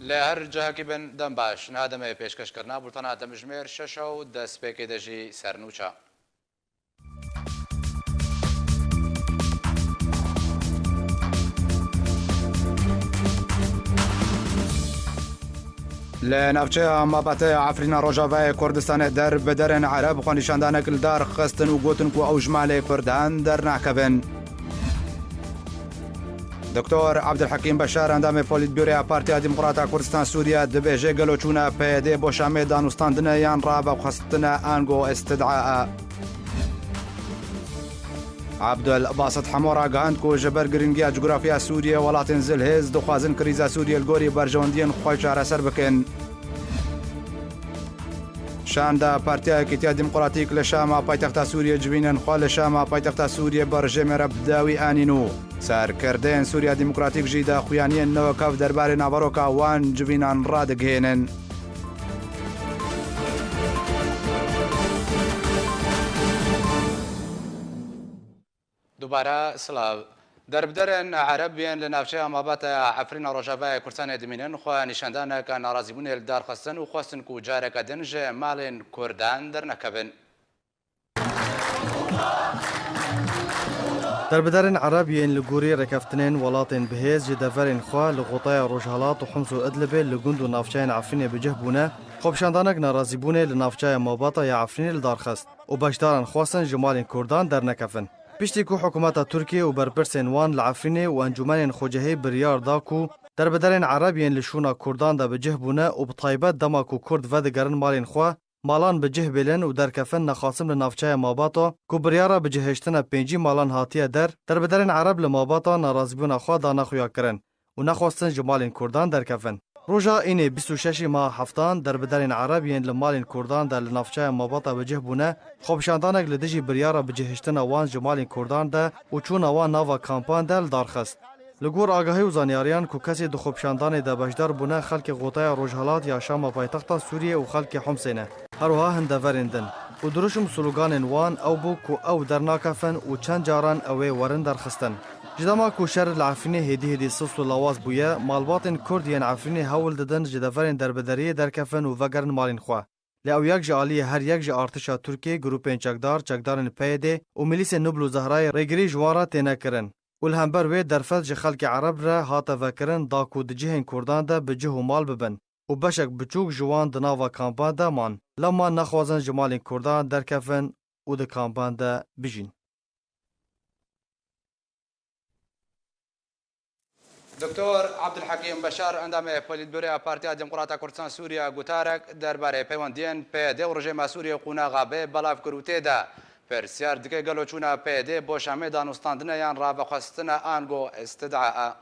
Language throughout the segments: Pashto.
لە هەر جاهەکی بن دەم باش نادەمەیە پێشکەشکردنا بورتانە دەمژمێر 6 و دەستپێکی دەژی سەرنوچە. لە ناوچەیە مابەتەیە عفرینە ڕۆژاوای کوردستانê دەربەدەرên عەرەب خۆنیشاندانێک li دەرخستن و گوتن ku ew ji malê Kurdan dernakevin. دکتۆر عەبدولحەکیم بەشار ئەندامê پۆلیتبیۆرەیا پارتیا دیموکرata Kurdistan Sûriya dibêje gelo çûna PYD bo Şamê danûstandinê yan ravexwestina ango istidعاء. عەبدولباسط Hemo ragihand ku ji ber giringiya cugrafiya Sûriyê welatên Zilhêz dixwazin krîza Sûriyê li gorî berjewendiyên xwe çareser bikin. Şanda Partiya Yekîtiya Demokratîk li Şama paytexta Sûriyê civînên xwe li Şama paytexta Sûriyê bi rejimê re bi dawî anîn û serkirdeyên Sûriya Demokratîk jî daxuyaniyên newekav derbarê navaroka wan civînan radigihênin. دووبارە سلااو دەربدەرن عەرەبیان لە ناوچەیە مابەتە عەفرینە ڕۆژاوای کوردستانê dimînin xwe نیشاندانێکە ناڕازیبوونê li دەرخستن û xwestin ku careke din ji malên Kurdan dernekevin. دربدرên عەرەبیên li gorî rêkeftinên welatên bihêz ji deverên xwe li Xotaya Rojhilat û Hims û Idlibê li gund û navçeyên Efrînê bicih bûne, xwepişandanek narazîbûnê li navçeya mabata ya Efrînê li darxist û beşdaran xwestin ji malên Kurdan dernekevin. Piştî ku hikûmeta Tirkiye û berpirsên wan li Efrînê û encûmenên xwecihî biryar da ku derbiderên Erebiyên li şûna Kurdan de bicih bûne û bi taybet dema ku Kurd vedigerin malên xwe, malan bicih bêlin û derkefin nexasim li navçeya Mabata ku biryara bicihêştina pêncî malan hatiye der, derbiderên Ereb li Mabata narazîbûna xwe da nexuya kirin û nexwestin ji malên Kurdan derkefin. Roja înê 26 maha heftan derbiderên Erebiyên li malên Kurdan de li navçeya Mabata bicih bûne, xwepişandanek li dijî biryara bicihêştina wan ji malên Kurdan de û çûna wan nava kampan de li darxist. Li gor agahî û zanyariyan ku kesê di xwepişandanê de beşdar bûne xelkê Xotaya Rojhilat ya Şama paytexta Sûriye û xelkê Homsê ne. Herwiha hin deverên din. û duruşum sloganên wan ew bû ku ew dernakefin û çend caran ew ê werin derxistin. Ji dema ku şer li Efrînê hêdî hêdî sis û lawaz bûye, malbatên Kurd yên Efrînê hewl didin ji deverên derbideriyê derkefin û vegerin malên xwe. Lê ew yek ji aliyê her yek ji artişa Tirkiye, grûpên çekdar, çekdarên PYD û milîsên Nûbl û Zehrayê rêgirî ji wan re têne kirin. û li hember wê derfet ji xelkê Ereb re hate vekirin da ku di cihên Kurdan de bi cih û mal bibin û beşek biçûk ji wan di nava kampan de man. Lema nexwazin ji malên Kurdan derkefin û di kampan de bijîn. دکتۆر عەبدولحەکیم بەشار ئەندامê پۆلیتبیۆرەیا پارتیا دیموکرata Kurdistan Sûriya gotarek derbarê peywendiyên PYD û rejima Sûriye qunaxa bê belav kir û têde pirsiyar dike gelo çûna PYD bo Şamê danûstandinê yan ravexwestina ango istidعاء.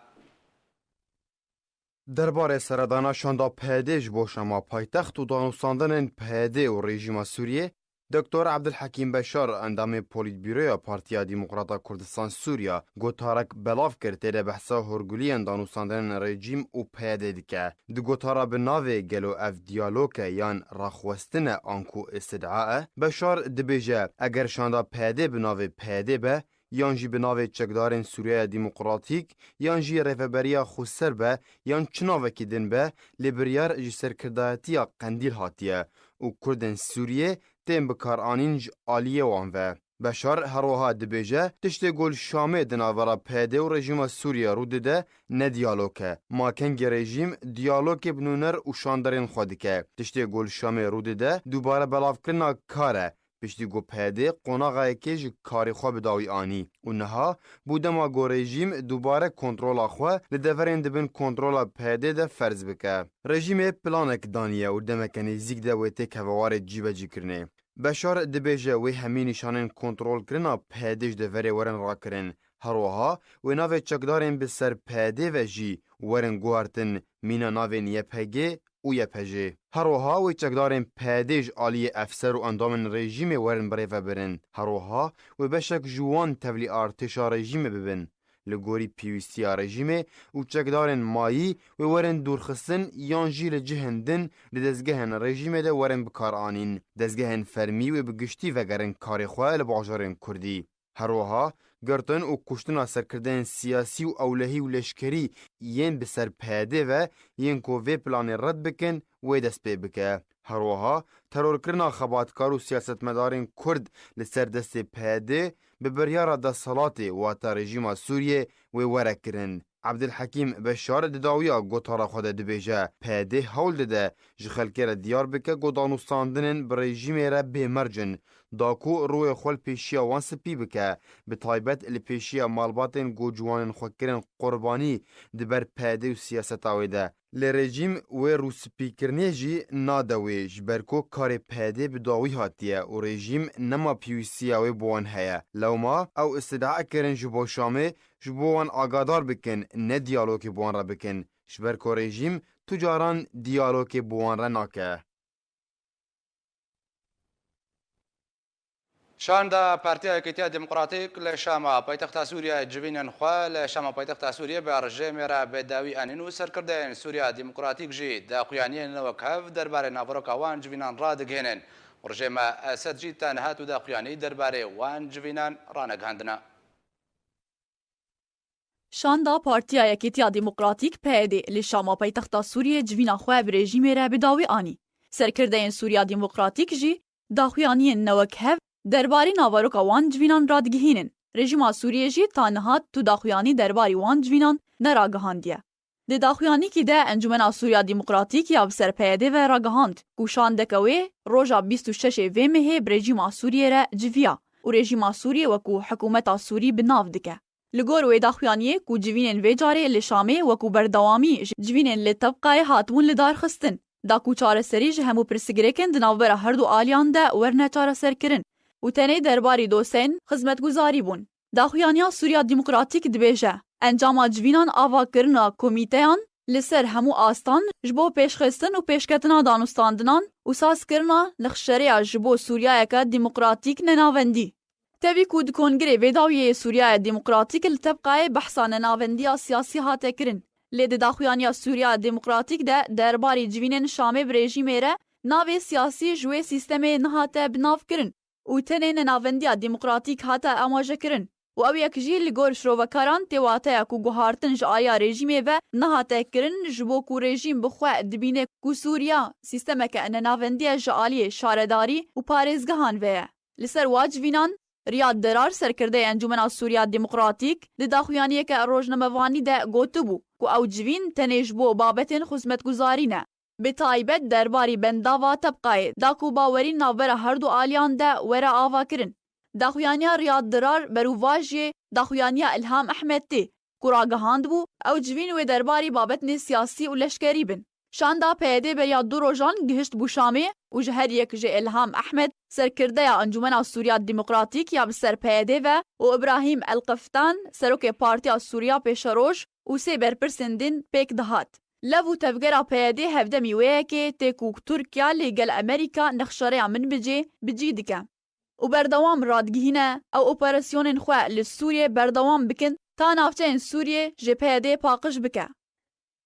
Derbarê seredana şanda PYD ji bo Şama paytext û danûstandinên PYD û rejima Sûriye, Dr. Abdulhakim Beşar endamê Polîtbîroya Partiya Demokrata Kurdistan Sûriya gotarek belav kir têde behsa hûrguliyên danûstandinên rejîm û PYD dike. Di gotara bi navê gelo ev diyaloge yan raxwestinê anku istidعاء, Beşar dibêje eger şanda PYD bi navê PYD be, yan jî bi navê çekdarên Sûriya Demokratîk, yan jî rêveberiya xweser be, yan çi navekî din be, lê biryar ji serkirdayetiya Qendîl hatiye û Kurdên Sûriye tên bikaranîn ji aliyê wan ve. Beşar herwiha dibêje tiştê gol Şamê di navbera PYD û rejima Sûriye rû dide ne diyalog e. Makengê rejîm diyalogê bi nûner û şanderên xwe dike. Tiştê gol Şamê rû dide dubare belavkirina kar e. Piştî got PYD qonaxayekê ji karê xwe bi dawî anî û niha bû dema got rejîm dubare kontrola xwe li deverên dibin kontrola PYD de ferz bike. Rejîmê planek daniye û demeke nêzik de wê tê kevewarê cîbecîkirinê. Beşar dibêje wê hemî nîşanên kontrolkirina PYD ji deverê werin rakirin. Herwiha wê navê çekdarên bi ser PYD ve jî werin guhartin mîna navên YPG û YPJ. Herwiha wê çekdarên PYD ji aliyê efser û endamên rejîmê werin birêvebirin. Herwiha wê beşek ji wan tevlî artêşa rejîmê bibin. Li gorî pîwîstiya rejîmê û çekdarên mayî wê werin dûrxistin yan jî li cihên din li dezgehên rejîmê de werin bikaranîn. Dezgehên fermî wê bi giştî vegerin karê xwe li bajarên Kurdî. Herwiha گرتن و کشتنا سرکردن سیاسی و اولهی و لشکری ین بسر پیاده و ین کو وی پلان رد بکن و دست پی بکه. هروها ترور کرنا خباتکار و سیاستمدارین کرد لسر دست پیاده به بریارا دا صلاتی و تا رژیم سوریه و وره کرن. عبدالحکیم بشار دداویا گوتارا خود دبیجه پیاده حول دده جخلکر دیار بکه گودانوستاندنن برژیم را بمرجن داکو روی خول پیشیا وان سپی بکه به طایبت لپیشیا مالباتن گوجوانن خوکرن قربانی دبر پیاده و سیاست آویده لرژیم و روسپیکرنی جی نادوی جبرکو کار پیاده بداوی هاتیه و رژیم نما پیوسیاوی بوان هیا لوما او استدعا کرن جبو شامه جبوان آگادار بکن نه دیالوگ بوان را بکن جبرکو رژیم تجاران دیالوگ بوان را ناکه. شاندا پارتیا یەکێتیە دموکراتیک لە شاما پایتەختە سووریا جبینن خوا لە شاما پایتەختە سووریە بە ڕژێمێرە بێداوی ئەنین و سەرکردەیەن سووریا دیموکراتیک ژی داخوایانیەنەوە کەف دەربارەی ناڤڕۆکەوان جوینان ڕادگەێنن ڕژێمە ئەسەد جی تەنهات و داخوایانی دەربارەی وان جوینان ڕانەگەاندنە. شاندا پارتیا یەکێتیا دیموکراتیک PYD li şama paytexta Sûriyê civîna xwe bi rejîmê re bi dawî anî. Serkirdeyên Sûriya Demokratîk jî daxuyaniyên newekhev derbarî navaroka wan civînan radigihînin. Rejîma Sûriyê jî ta nihat tu daxuyanî derbarî wan civînan neragihandiye. Di daxuyanîkî de Encumena Sûriya Demokratîk ya bi ser PYD ve ragihand ku şandeka wê roja 26 vê mehê bi rejîma Sûriyê re civiya û rejîma Sûriyê wekû hikûmeta Sûrî bi nav dike. Li gor wê daxuyaniyê ku civînên vê carê li Şamê wekû berdewamî ji civînên li tebqayê hatibûn li darxistin. Da ku çareserî ji hemû pirsgirêkên di navbera her du aliyan de werne çareserkirin û tenê derbarî doseyên xizmetguzarî bûn. Daxuyaniya Sûriya Demokratîk dibêje encama civînan avakirina komîteyan li ser hemû astan ji bo pêşxistin û pêşketina danûstandinan û sazkirina nexşereya ji bo Sûriyayeke demokratîk nenavendî. Tevî ku di Kongirê Vêdawiyê Sûriyaya Demokratîk li tebqayê behsa nenavendiya siyasî hate kirin. Lê di daxuyaniya Sûriya Demokratîk de derbarî civînên Şamê bi rejîmê re navê siyasî ji wê sîstemê nihate bi nav kirin û tenê nenavendiya demokratîk hate amajekirin. û ew yek jî li gor şrovekaran têwateya ku guhartin ji alîya rejîmê ve nihate kirin ji bo ku rejîm bi xwe dibîne ku Sûriya sîstemeke nenavendiya ji aliyê şaredarî û parêzgehan ve ye. Li ser wa civînan Riyad Derar serkirdeyê Encumena Sûriya Demokratîk di daxuyaniyeke rojnamevanî de gotibû ku ew civîn tenê ji bo babetên xizmetguzarî ne. Bi taybet derbarî bendava tebqayê da ku bawerî navbera her du aliyan de were avakirin. Daxuyaniya Riyad Derar berûvajiyê daxuyaniya İlham Ehmed tê ku ragihand bû ew civîn wê derbarî babetên siyasî û leşkerî bin. Şanda PYD beriya du rojan gihişt bû Şamê û ji her yek ji İlham Ehmed serkirdeya Encumena Sûriya Demokratîk ya bi ser PYD ve û İbrahîm Elqeftan serokê Partiya Sûriya Pêşeroj û sê berpirsên din pêk dihat. Lev û tevgera PYD hevdemî wêyekê tê ku Tirkiya lê gel Amerîka nexşereya min bicê bicî dike. û berdewam radgihîne ew operasyonên xwe li Sûriyê berdewam bikin ta navçeyên Sûriyê ji PYD paqij bike.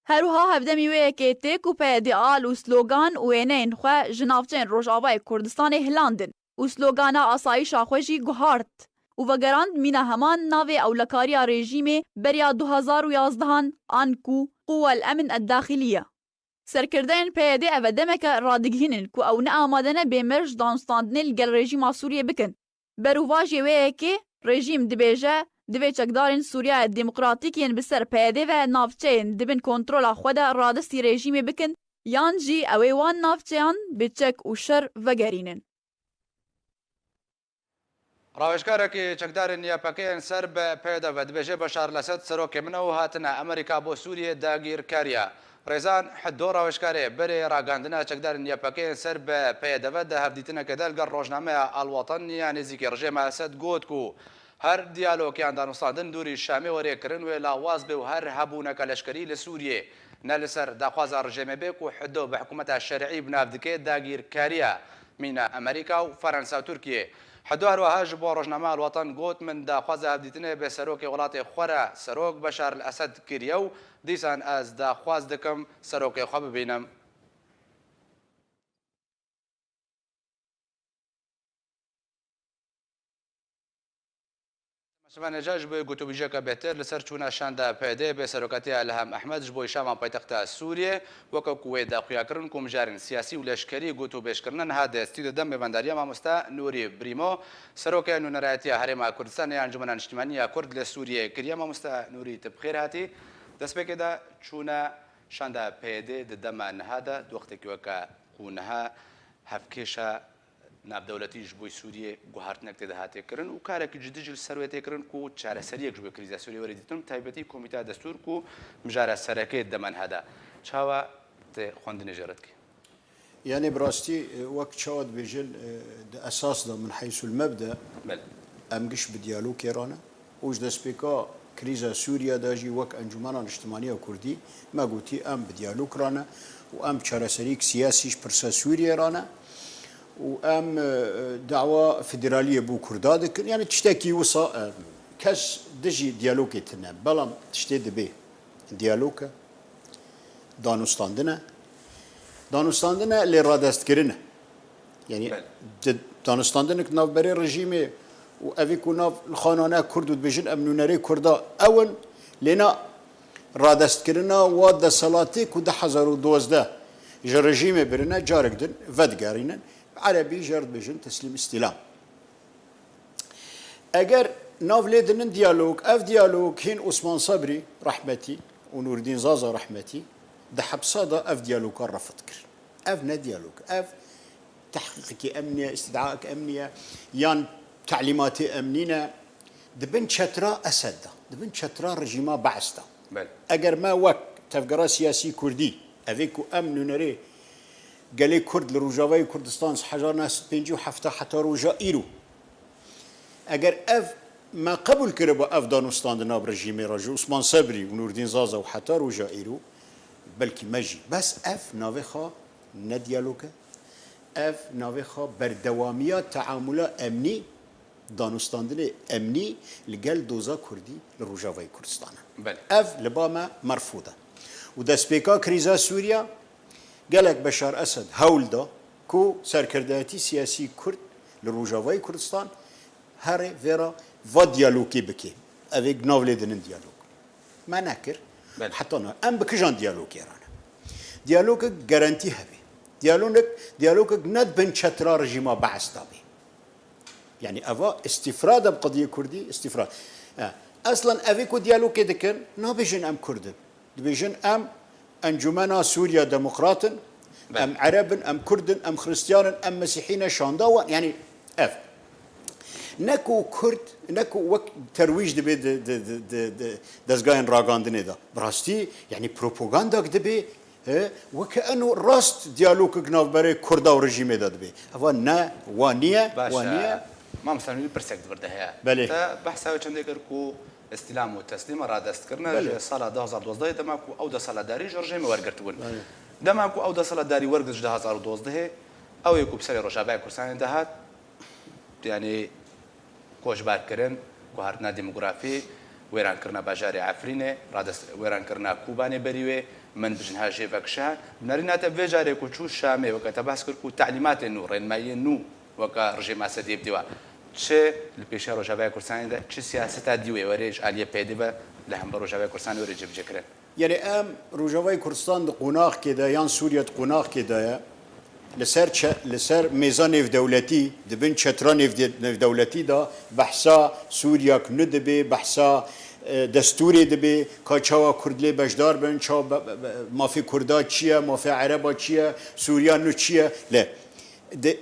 Herûha hevdemî wêyekê tê ku PYD al û slogan û wêneyên xwe ji navçeyên Rojavayê Kurdistanê hilandin û slogana asayîşa xwe jî guhart û vegerand mîna heman navê ewlekariya rejîmê beriya 2011 an ku Quwel Emin Eddaxiliye. Serkirdeyên PYD ev demeke radigihînin ku ew neamade ne bêmir ji danûstandinê li gel rejîma Sûriyê bikin. Berûvajê wêyekê rejîm dibêje divê çekdarên Sûriya Demokratîk yên bi ser PYD ve navçeyên dibin kontrola xwe de radistî rejîmê bikin yan jî ew ê wan navçeyan bi çek û şer vegerînin. ڕاوێژکارێکی چەکدارên یاپەکەیان سەر بە پێدا بە دبێژێ بەشار لەسەد سەرۆکێ منەوە هاتنە ئەمریکا بۆ سووریە داگیرکاریە. ڕێزان حدۆ ڕاوێژکارێ بەرێ ڕاگاندنە چەکدارن یاپەکەیان سەر بە پێدەوە دە هەفدیتنەکە دەلگەڕ ڕۆژنامەیە ئەڵوەتەن یا نزیکی ڕژێمە ئەسەد گوت و هەر دیالۆکیان دانوستاندن دووری شامی وەرێکردن وێ لاواز بێ و هەر هەبوونەکە لەشکری لە سووریێ نە لەسەر داخوازە ڕژێمە بێک و حدۆ بە حکوومەتە شەرعی بناو دکێت داگیرکاریە مینە ئەمریکا و فەرەنسا و تورکیە. حدۆ هەروەها ji بۆ ڕۆژنامە ئەڵوەتەن گوت من داخوازە هەفدیتنێ بێ سەرۆکی وڵاتی خۆرە سەرۆک بەشار ئەسەد کردیە و دیسان ئەس داخواز دکەم سەرۆکی خۆ ببینم. شمان جاج بۆی گوتوبیژەکە بێتر لەسەر چوونە شاندا پێدێ بێ سەرۆکەتی ئەلهام ئەحمەد ji بۆی شامان پایتەختە سووریێ وەکە کوێ داخویاکردن کومژارین سیاسی و لەشکەری گوت و بێشکردن ها دەستی دەدەم بێبەنداریە مامۆستا نووری بریمۆ سەرۆکە نوێنەرایەتیە هەرێما کوردستان یان ئەنجومەنە نیشتیمانیە کورد لە سووریێ کردیا مامۆستا نووری تبخێر هاتی دەستپێکێدا چوونە شاندا پێدێ دەدەمە نەهادا دووەختێکی وەکە قوونەها هەفکێشە نابدەولەتیش بۆی سووریێ گوهارتنەک تێدا هاتێکردن و کارێکی جدیجل سەروێتێکردن و چارەسەریەک بۆ کریزە سووریە وەرەدیتن تایبەتی کۆمیتا دەستور و مژارە سەرەکەی دەمەن هەدا چاوە خوێندنی ژێرەتکی يعني براستي وقت شاود بيجن اساس ده من حيث المبدا امقش بديالوج ايرانا وش ده سبيكا كريزا سوريا داجي وك انجمن الاجتماعيه كردي ما قلتي ام بديالوج رانا وام شارسريك سياسي برسا سوريا رانا وام دعوه فيدراليه بو كرداد يعني تشتكي وصا كاش دجي ديالوج تنام بلام تشتي دبي ديالوج دانوستاندنا دانوستاندنا اللي رادست كرنا يعني دانوستاندنا كناف بري رژیمی و اوی کناف الخانانه کرد و بجن امنونری کردا اول لنا رادست كرنا واد صلاتی کد 1012 جا رژیم برنا جارك دن ودگارینن عربي جرد بجن تسليم استلام اگر ناف لیدنن ديالوج اف ديالوج هين عثمان صبري رحمتي ونور الدين زازا رحمتي ده حبصادة اف ديالوج رفض كر اف نا ديالوج اف تحقيق امنيه استدعاء امنيه يان تعليمات امنيه دبن شترا اسد دبن شترا رجيما بعثتا اگر ما وقت تفقرا سياسي كردي افيكو امن نري قالي كرد لروجاوي كردستان حجار ناس بينجي حفتا حتى روجا ايرو اگر اف ما قبل كربا اف دانوستان دنا برجيمي رجو عثمان صبري ونور الدين زازا وحتى روجا ايرو بلكي مجي بس اف نافخا نديالوكا اف نافخا بردوامية تعامل امني دانوستاندن امني لقال دوزا كردي لروجاوي كردستان اف لباما مرفوضة ودا سبيكا كريزا سوريا قالك بشار اسد هولدا كو سركرداتي سياسي كرد لروجاوي كردستان هاري فيرا و ديالوكي بكي افيك نوفلي دن ديالوج ما ناكر حتى انا ام بكجان ديالوج رانا ديالوج جارانتي هبي ديالوج ند بن شترا رجيما بعث طبي يعني افا استفراده بقضيه كردي استفراد اصلا افيكو ديالوج دكن نابجن ام كرد بيجن ام انجمنا سوريا ديمقراط ام عرب ام كرد ام خريستيان ام مسيحيين شانداوا يعني اف نكو كرد نكو وقت ترويج دبي دزغاين راغاندني دا براستي يعني بروباغندا دبي وكانه راست ديالوج جناف بري كردا ورجيم دبي هو نا وانيه ما مثلا برسك بردها بحثا چند كركو استلام وتسليم رادست كرنا صاله 2012 دماكو او د صاله داري رجيم ورغرتون دماكو او د صاله داري ورغ 2012 او يكو بسري روشاباي كورسان دهات يعني كوجبار كرن كوهرنا ديموغرافي ويران كرنا باجاري عفرينه رادس ويران كرنا كوباني بريوي من بجنها جيفكشا بنارينا تبجاري كوچو شامي وقت بحث كركو تعليمات النور ما ينو وكا رجيم اسد يبدوا چه البيشا روجاباي كورسان ده چه سياسه ديوي وريج عليه بيدبا لهم روجاباي كورسان وريج بجكرن يعني ام روجاباي كردستان قوناق كده يان سوريا قوناق كده لسر ميزان دولتي دبن شطران دولتي دا بحثا سوريا كندبي بحثا دستوري دبي كاچاوا كردلي بجدار بن چا ما في كردا چيه ما في عربا چيه سوريا نو چيه لا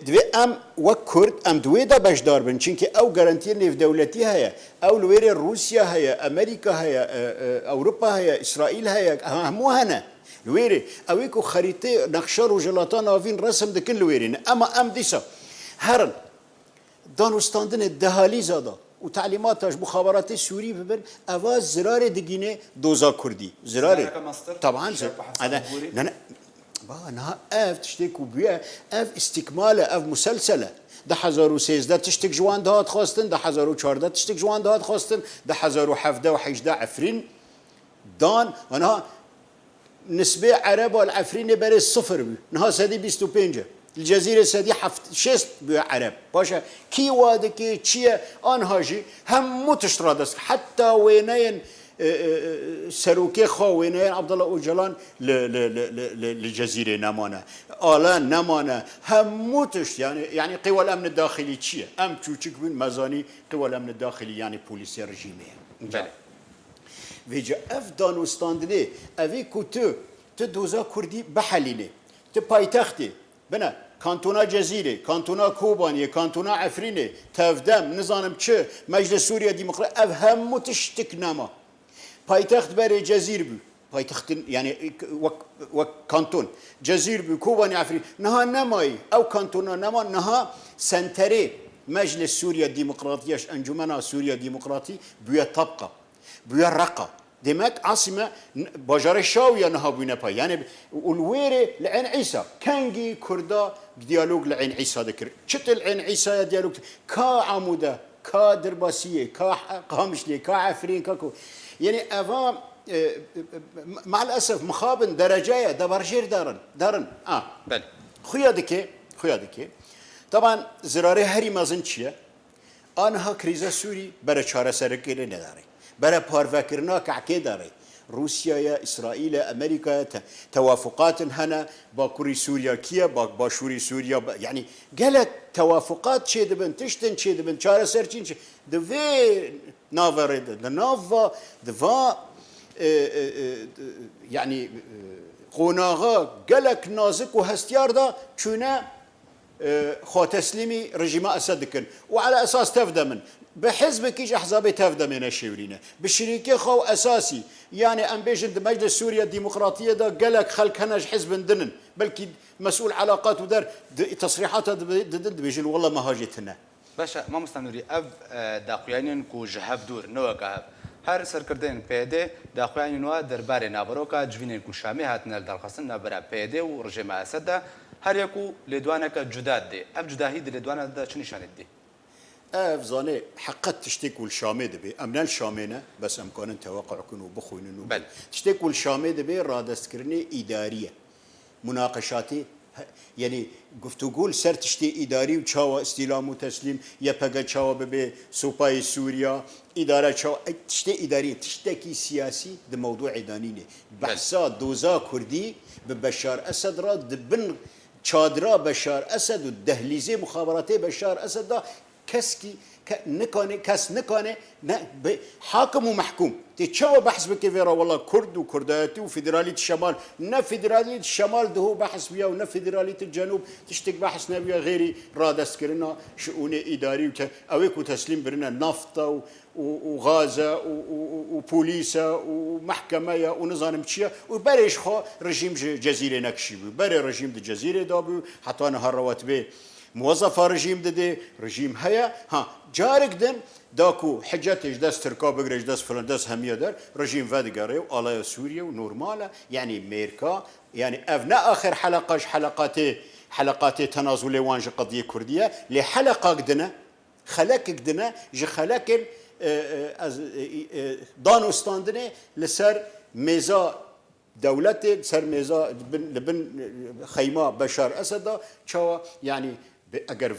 دوی ام وک کرد ام دوی دا بجدار بن چونکه او گارانتی نیف دولتی هيا او لوير روسيا هيا امريكا هيا اوروبا هيا اسرائيل هيا همو هنا لويري اويكو خريطه نقشه رجلاتان اوين رسم دكن لويرين اما ام ديسا هرن دانوستاندن الدهالي زادا وتعليماتاش مخابرات السوري ببر اواز زرار دقينه دوزا كردي زرار طبعا انا انا اف تشتكي بيا اف استكماله اف مسلسله ده 1013 تشتك جوان دهات خواستن ده 1014 تشتك جوان دهات خواستن ده 1017 عفرين دان انا نسبه عرب والعفرين بري صفر بي نها سدي 25 الجزيرة سدي حفت شست بعرب باشا كي وادكي تشيا أنهاجي هم متشردس حتى وينين سروكي خو وينين عبد الله أوجلان للجزيرة نمانا آلان نمانا هم متش يعني قوى الأمن الداخلي تشيا أم تشوشك بين مزاني قوى الأمن الداخلي يعني بوليسي رجيمية بله ویجا اف دانوستاندنی اوی کوتو تدوزا کردی بحلینه تپایتختی بنا کانتونا جزیره کانتونا کوبانیه کانتونا عفرینه تفدم نظانم چه مجلس سوریا ديمقراطي اف همو تشتك نما پایتخت بره جزیر بو پایتخت يعني وك كانتون جزير بو كوباني عفرين نها نماي او كانتونا نما نها سنتري مجلس سوريا الديمقراطية انجمنا سوريا الديمقراطي بويا طبقة بويا رقة دمك عاصمة بجار الشاوية نها بوينا باي يعني والويري لعين عيسى كانجي كردا ديالوج لعين عيسى ذكر شتل عين عيسى ديالوج كا عمودة كا درباسية كا قامشلي كا عفرين كاكو يعني أفا مع الأسف مخابن درجاية دبرجير دارن بله خويا دكي طبعا زراري هري مازنشيا أنها كريزة سوري برا شارع سركيري نداري برا بارفكرنا كعكي داري روسيا يا إسرائيل أمريكا توافقات هنا باكوري سوريا كيا باشوري سوريا يعني قالت توافقات شيء دبن تشتن شيء دبن شارع سرچين دفي نافرد دنافا دفا يعني قناغا قالك نازك وهستيار دا شونا خو تسليمي رجيم أسد كن وعلى أساس تفدى من بحزب كيش أحزابي تفدى من الشورينا بالشريكي خو أساسي يعني أم بيجن مجلس سوريا الديمقراطية دا قالك خلق هناش حزب دنن بلكي مسؤول علاقات ودار تصريحات ضد بيجن والله ما هاجتنا باشا ما مستمري أب داقيانين كو جهاب دور نوع كهاب هر سرکردن پیاده داخوانی نوا درباره نابروکا جوینن کو شامی هاتن دلخستن نبره پیاده و رژیم اسد هر یکو لدوانه که جداد دی اب جداهی دی لدوانه دا چنی شانت دی زاني حقت تشتكي والشامي دبي امنا الشامينا بس امكان توقع كنو بخوين بل تشتكي والشامي دبي رادستكرني اداريه مناقشاتي يعني گفتگو سر تشتی اداری و چاوا استیلام و تسلیم یا پگه چاوا به سوپای سوریا اداره چاوا تشتی اداری تشتکی سیاسی ده موضوع دانینه بحثا دوزا کردی به بشار اسد را دبن چادرا بشار اسد و دهلیزه مخابراتی بشار اسد دا کسکی کس نکانه حاكم ومحكوم تتشاو بحث بكيفيرا والله كرد وكرداتي وفيدرالية الشمال نا فيدرالية الشمال ده هو بحث بيا ونا فيدرالية الجنوب تشتك بحث نبيا غيري رادس كرنا شؤون إداري أويك وتسليم برنا نفطة وغازة وبوليسة ومحكمة ونظام مشيا وبرش خو رجيم جزيرة نكشي بري رجيم الجزيرة دابو حتى أنا هالرواتبه موظف رژیم داده رژیم هيا ها جارك دن داكو حجتش دست تركا بقريش دست فلان دست همية در رژیم فدقاري وآلايا سوريا ونورمالا يعني ميركا يعني أفنا آخر حلقات تنازل وانج قضية كردية لحلقة قدنا خلق قدنا جي خلق دانو استاندني لسر ميزا دولتي سر ميزا لبن خيمة بشار أسد شوا يعني اگر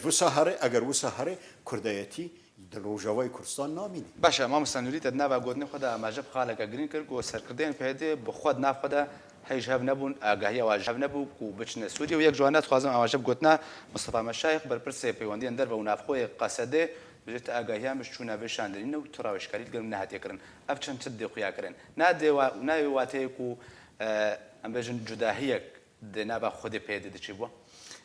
وسهره کردایتی در روجاوی کردستان نامینه باشه ما مستنوری تدنا و گودنی خدا ماجب خالق گرین کرد و سرکردن پیاده بخود ناف خدا هیچ هف نبون آگاهی و هف نبود کو بچن سوریه و یک جوانات خوازم ماجب گودنا مصطفی مشایخ بر پرسه پیوندی اندر و نافخوی قصده بجت آگاهی همش چونه بشاندرین و تراوش کردید گرم نهات یکرن افچن تدی خویا کرن نادی و نای واتی کو ام بجن جداهیک دنابا خود پیاده دچی بو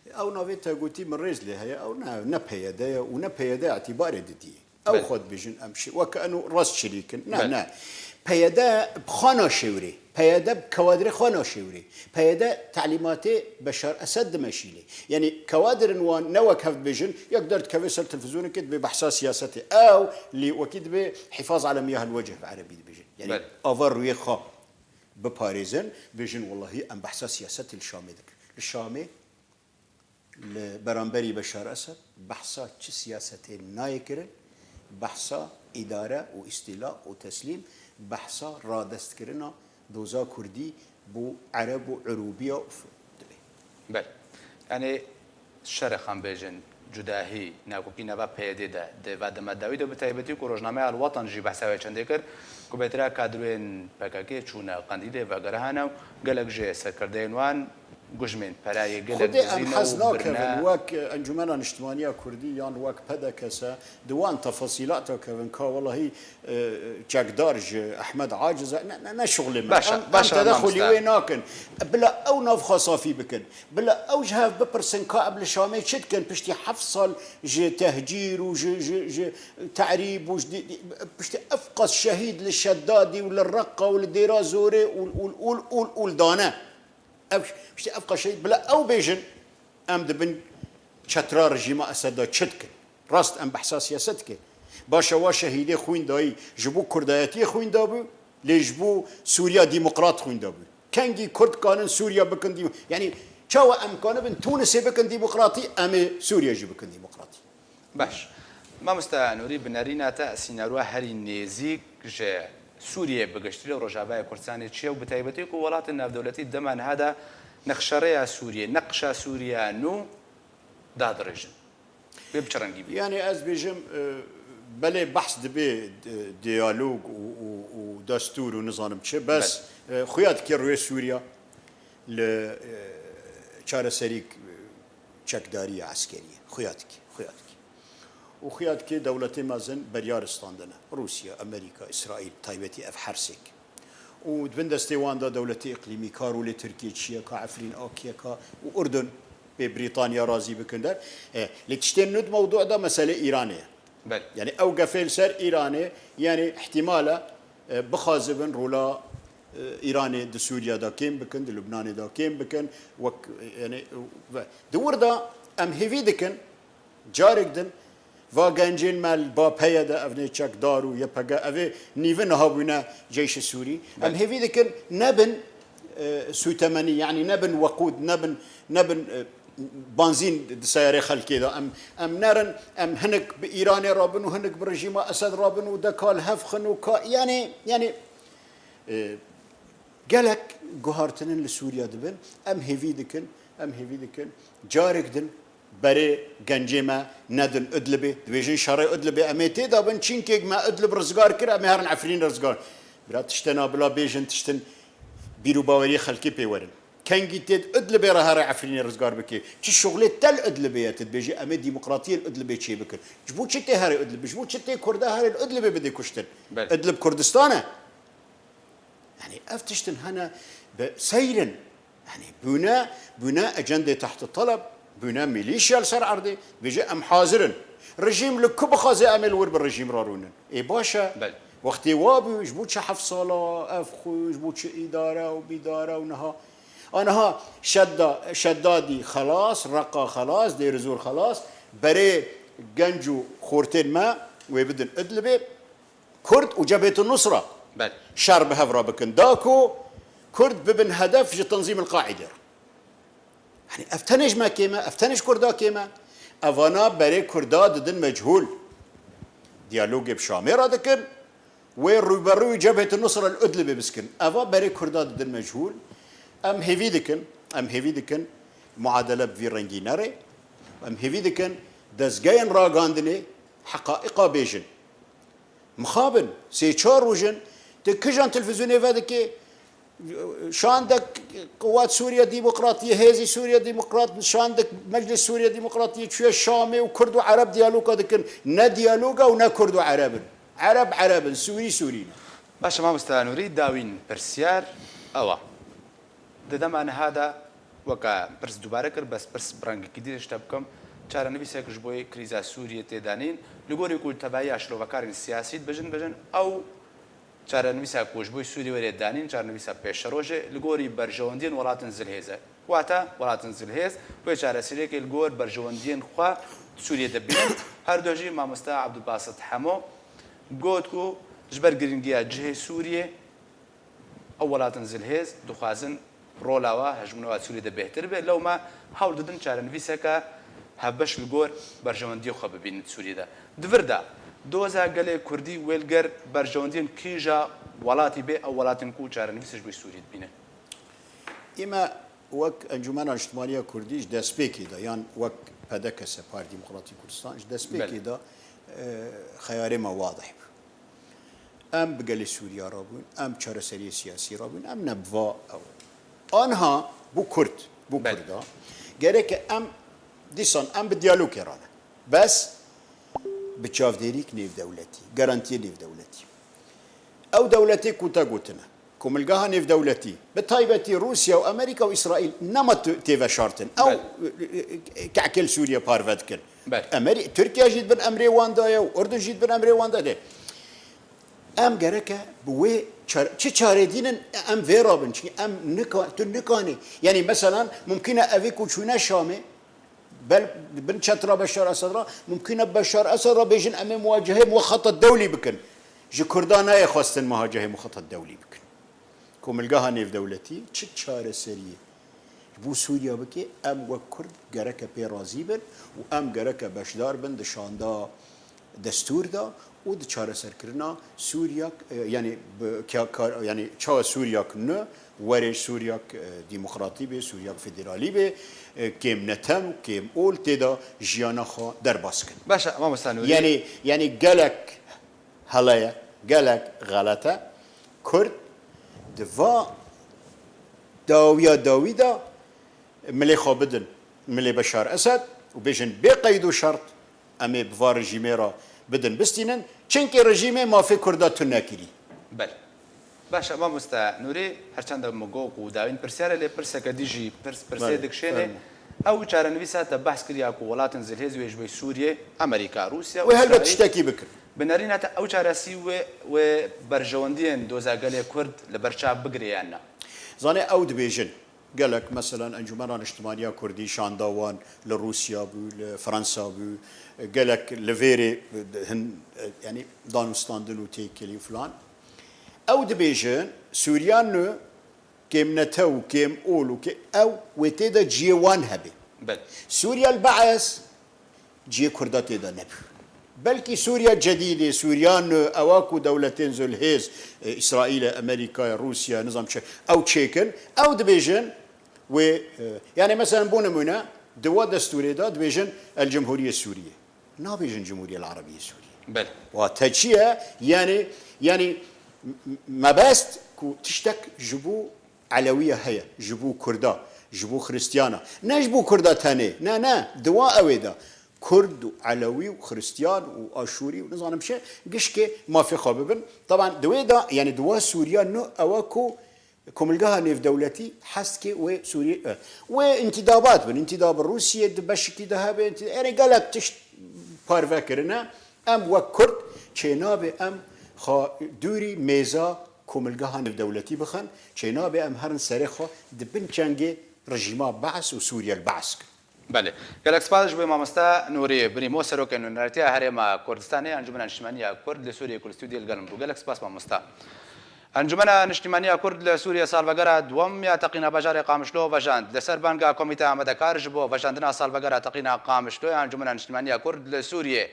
او نويتا قلتي من ريز لها او نبهيدا ونبهيدا اعتبار ددي او خد بيجن امشي وكانه راس شريك نا بيدا بخانا شوري بيدا بكوادر خانا شوري بيدا تعليماتي بشار اسد ماشيلي يعني كوادر نوك هف بيجن يقدر تكفسر تلفزيون كده بحث سياسته او اللي وكيد بحفاظ على مياه الوجه العربي بيجن يعني افر ويخا بباريزن بيجن والله ام بحث سياسه الشامي الشامي برانبري بشار أسد بحثا چه سياسته نايكرن بحثا إدارة واستيلاء وتسليم بحثا رادست كرنا دوزا كردي بو عرب وعروبية بل يعني شەرخان بێژن جوداهی ناکۆکی نەبا پێدێدا دێوا دەمەداوی دە بەتایبەتی و ڕۆژنامەیە الوەتەنژی بەحساوی چەندێ کرد کو بێترا کادروێن پەکەکێ چوونە قەندیلێ بەگەرهانە و گەلک ژێ سەرکردەیەنوان گوژمێن پەرایە گەلک ئەم حەز ناکەون وەک ئەنجومەنە نیشتیمانیە کوردی یان وەک پەدە کەسە دوان تەفەسیلاتەکەون کا وەڵاهی چەکدار ئەحمەد عاجزە نە شغلی من تەدەخلی وێ ناکەن بلا ئەو ناوخوا سافی بکەن بلا ئەو هەف بپرسن کا ئەب لە شامێ چ بکەن پشتی 7 ساڵ ژێ تەهجیر و تعریب و پشتی ئەفقەس شەهید لە شەدادی و لە ڕەقە و لە دێرا زۆرێ و دانە پشتی ئەفقە شەهید بلا ئەو بێژن ئەم دەبن چەترا ڕژیمە ئەسەدا چت کرد ڕاست ئەم بەحسا سیاسەت کرد باشە وا شەهیدێ خوێندایی ji بۆ کوردایەتی خوێندا بوو لێژ بوو سووریا دیموقرات خوێندا بوو کەنگی کورد کانن سووریا بکەن یعنی چاوە ئەمکانە بن تونسێ بکەن دیموقراتی ئەمێ سووریاژی بکەن دیموقراتی باش مامۆستا نووری بنەریناتە سینەروە هەری نێزیک ژێ سووریە بگەشتی لە ڕۆژاوای کوردستانی چیە و بەتایبەتی و وڵاتە ناودەوڵەتی دەمان هەدا نەخشەڕەیە سووریە نەقشە سووریان و دادڕێژن بێ بچڕەنگی یعنی ئەس بێژم بەلێ بەحث دەبێ دیالۆگ و دەستور و نزانم چێ بەس خویاتکە ڕوێ سووریا لە چارەسەری چەکداری عسکەریە خویاتکی و خویاتکێ دەوڵەتی مەزن بەریارستاندنە رووسیا ئەمریکا ئیسرائیل تایبەتی ئەف هەرسێک و دبن دەستێ واندا دەوڵەتی ئیقلیمی کار و لێ تورکیە چیەکە عەفرین ئاکیەکە و ئوردن بێ بریتانیا رازی بکەندەر لێ تشتێن نود مەوضوعدا مەسەلە ئیرانەیە يعني او قفل سر ايراني يعني احتمالا بخازبن رولا ايراني د سوريا دا كيم بكن د لبنان دا كيم بكن وك يعني دور دا ام هيفي دكن جاركدن واغنجين مال با بيدا افني تشك دارو يبقى افي نيفن هابونا جيش السوري ام هيفي دكن نبن سوتمني يعني نبن وقود نبن بنزين سيارة خلكي دا ام نرن ام هنك بإيران رابن وهنك برجيم أسد رابن ودكال هفخن وكا يعني قالك جهارتن لسوريا دبن ام هيفي دكن جارك دن بري جنجيما ندن ادلبي دويجن شري ادلبي اميتي دا بن تشينكيك ما ادلب رزقار كرا ما هرن عفرين رزقار بلا تشتنا بلا بيجن تشتن بيرو باوري خلكي بيورن كان جيتد ادلبي راه عفرين رزقار بكي تشي شغله تل ادلبي تبيجي امي ديمقراطيه الادلبي تشي بكر جبو تشتي هاري ادلبي جبو تشتي كردا هاري الادلبي بدي كشتن ادلب كردستان يعني افتشتن هنا سيرا يعني بناء اجنده تحت الطلب بناء ميليشيا لسر عرضي بيجي ام حاضرن رجيم لكب خازي امل ور بالرجيم رارونن اي باشا وقتي وابي جبو تش حف صلاه افخو جبو تش اداره وبداره ونها أنها شدادي خلاص رقا خلاص دير زور خلاص بري جنجو خورتين ما ويبدن ادلبي كرد وجبهة النصرة شرب هفرا بكن داكو كرد ببن هدف في تنظيم القاعدة يعني افتنج ما كيما افتنج كردا كيما افانا بري كردا ددن مجهول ديالوج بشاميرا دكن وين روبروي جبهة النصرة الادلبي بسكن افا بري كردا ددن مجهول ام هيفي دكن معادله في رنجيناري ام هيفي دكن دزجين راغاندني حقائق بيجن مخابن سي تشار وجن تكجان تلفزيوني فادكي شاندك قوات سوريا ديمقراطيه هذه سوريا ديمقراط شاندك مجلس سوريا ديمقراطيه شويه الشامي وكرد وعرب ديالوجا دكن نا ديالوجا ونا كرد وعرب عرب سوري باشا ما مستانوري داوين برسيار اوا دەدەمان هادا وەکە پرس دووبارە کرد بەس پرس بڕەنگێکی دیرش بکەم چارەنوویسێکش بۆی کریزا سووریە تێدانین لە گۆری کولتەبایی ئاشلۆڤەکارین سیاسیت بژن ئەو چارەنوویسا کۆش بۆی سووری وەرێدانین چارەنوویسا پێشەڕۆژێ لە گۆری بەرژەوەندیان وڵاتن زلهێزە واتە وڵاتن زلهێز بۆی چارەسەرێکی لە گۆر بەرژەوەندیان خوا سووریە دەبینن هەردۆژی مامۆستا عەبدولباسط حەمۆ گوت و ji ber giringiya cihê Sûriyê ew welatên zilhêz dixwazin رولاوا هجمنا سوريا بهتر به لو ما حاول ددن چارەنویسەکە هەبەش li گۆر بەرژەوەندی خۆ ببینن سووریدا دڤردا دۆزا گەلێ کوردی وێلگەر بەرژەوەندیان کیژە وڵاتی بێ ئەو وڵاتن و چارەنویسش بۆی سووری ببینن ئێمە وەک ئەنجومەنە نیشتیمانیە کوردیش دەستپێکێدا یان وەک پەدەکەسە پارتی دیموکراتی کوردستانش دەستپێکێدا خەیارێمە واضح بوو ئەم بگەلی سووریا ڕابوون ئەم چارەسەری سیاسی ڕابوون ئەم نەبوا ئەو ئانها بوو کورد بوو کووردا گەرێکە ئەم دیسان ئەم بە دیالۆگێڕانە بەس بچاودێریک نێودەوڵەتی گەرانتیە نێودەوڵەتی ئەو دەوڵەتی کوتە گوتنە کۆمەلگاها نێودەوڵەتی بە تایبەتی رووسیا و ئەمریکا و ئیسرائیل نەمە تێڤەشارتن ئەو کەعکل سووریا پارڤەتکرد تورکیا ژیت بن ئەمرێ واندایە و ئوردن ژیت بن ئەمرێ واندادێ ئەم گەرەکە بوێ چ چارێدینن ئەم vêra bin çünkü ئەم tu nikanî yani mesela mümküne evî ku çûne Şamê bin çetra Beşar Esedra mümküne Beşar Esedra bêjin em ê muwacehê muxatat dewlî bikin ji Kurdan nayê xwestin muhacehê muxatat dewlî bikin Komilgeha nêvdewletî çi çareseriyê بۆ سووریا بکێ ئەم وەک کورد گەرەکە پێ رازی بن و ئەم گەرەکە بەشدار بن دشاندا دەستوردا و د چارەسەرکردنا سووریاک ینی چاوە سووریاکردنە وەرێ سووریاک دیموکراتی بێ سووریاک فێدرالی بێ کێم نەتەن و کێم ئۆل تێدا ژیانەخوا دەرباسکن باشە مامۆستا نووری ینی گەلک هەڵەیە گەلک غەڵەتە کورد دوا داویە داویدا ملێ خۆ بدن ملێ بەشار ئەسەد و بێژن بێ قەید و شەرت ئەمێ بڤا ڕژیمێرە بدن بستینن چنکێ ڕژیمێ مافێ کووردا تو نەکیری بەل باشە مامۆستا نووری هەرچەندە مگۆک و داوین پرسیارە لێ پرسەکە دیژی پرسێ دکشێنێ ئەو چارەنویسە تە بەحس کریا و وڵاتن زلهێز وێژبەی سووریێ ئەمریکا رووسیا و هەلبەت شتێکی بکرد بنەرینەتە ئەو چارەسی وێ بەرژەوەندیên دۆزاگەلێ کورد لە بەرچاو بگرێیاننا زانێ ئەو دبێژن gelek mesela Encumena Niştimaniya Kurdî şandawan li Rusya bû li Fransa bû gelek li vêrê hin yani danûstandin û têkilî filan ew dibêjin Sûriyan nû kêm nete û kêm ol û ew wê têde ciyê wan hebe Sûriya li Be'es ciyê Kurda têde nebû belkî Sûriya cedîdê Sûriyan nû ewa ku dewletên Zülhêz İsraîlê Amerîkaya Rusya nizam çê ew çêkin ew dibêjin و يعني مثلا بو نمونه دوا دستوري دا دبيجن الجمهوريه السوريه نابيجن الجمهوريه العربيه السوريه بل وتشيه يعني ما بس تشتك جبو علويه هي جبو كردا جبو خريستيانا نجبو كردا ثاني نا دوا اويدا كرد وعلوي وخريستيان واشوري ونظام شيء قشكي ما في خاببن طبعا دويدا يعني دوا سوريا نو اوكو كوملجاها نيف دولتي حسكي وسوريا وانتدابات من انتداب روسيا دبشكي ذهب يعني قالك تشت بارفكرنا ام وكرد شينابي ام خا دوري ميزا كوملجاها نيف دولتي بخن شينابي ام هرن سريخو دبن جنگي رژيما بعث وسوريا البعث بله گەلک سپاسش بۆی مامۆستا نووری بنیمۆ سەرۆکە نوێنەرەتیە هەرێما کوردستانی ئەنجومەنە نیشتیمانیە کورد لە سووریای کوردستی و دێلگەڵم بوو گەلک سپاس مامۆستا ئەنجومەنە نیشتیمانیە کورد لە سووریا ساڵڤەگەرە دووەم یا تەقینە بەژارێ قامشلۆ ڤەژاند لەسەر بانگا کۆمیتە ئامادەکارش بۆ ڤەژاندنا ساڵڤەگەرە تەقینە قامشلۆی ئەنجومەنە نیشتیمانیە کورد لە سووریێ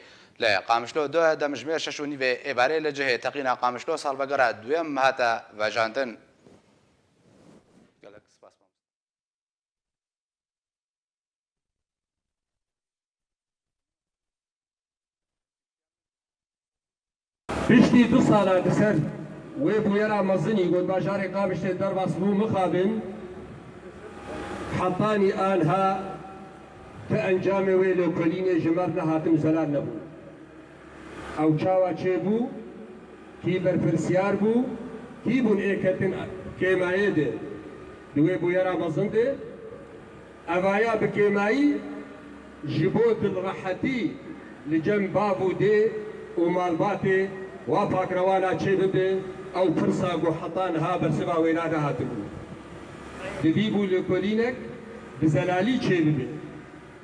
لە قامشلۆ دۆ دەمژمێر 6 و نیوێ ئێبارەی لە جهێ تەقینە قامشلۆ ساڵڤەگەرە دوێم هاتە ڤەژاندن پشتی دو ساڵە لەسەر وێ بوویەرا مەزنی گۆدباژارێک قامشتێ دەرباس بوو مخابن حەڵتانی ئانها کە ئەنجامێ وێ لە کۆلینێ ژمەر نەهاتم زەلال نەبوو ئەو چاوا چێ بوو کی بەرپرسیار بوو کی بوون ئێکەتن کێمایە دێ دوێ بوویەرا مەزن دێ ئەڤایا بە کێمایی ji bo dilrahetî li cem bav û dê û malbatê wa pakrewana çê bibe ew pirsa guhetan ha bersiva wê nadehatibû. Dibî bû li kolînek bi zelalî çê bibe.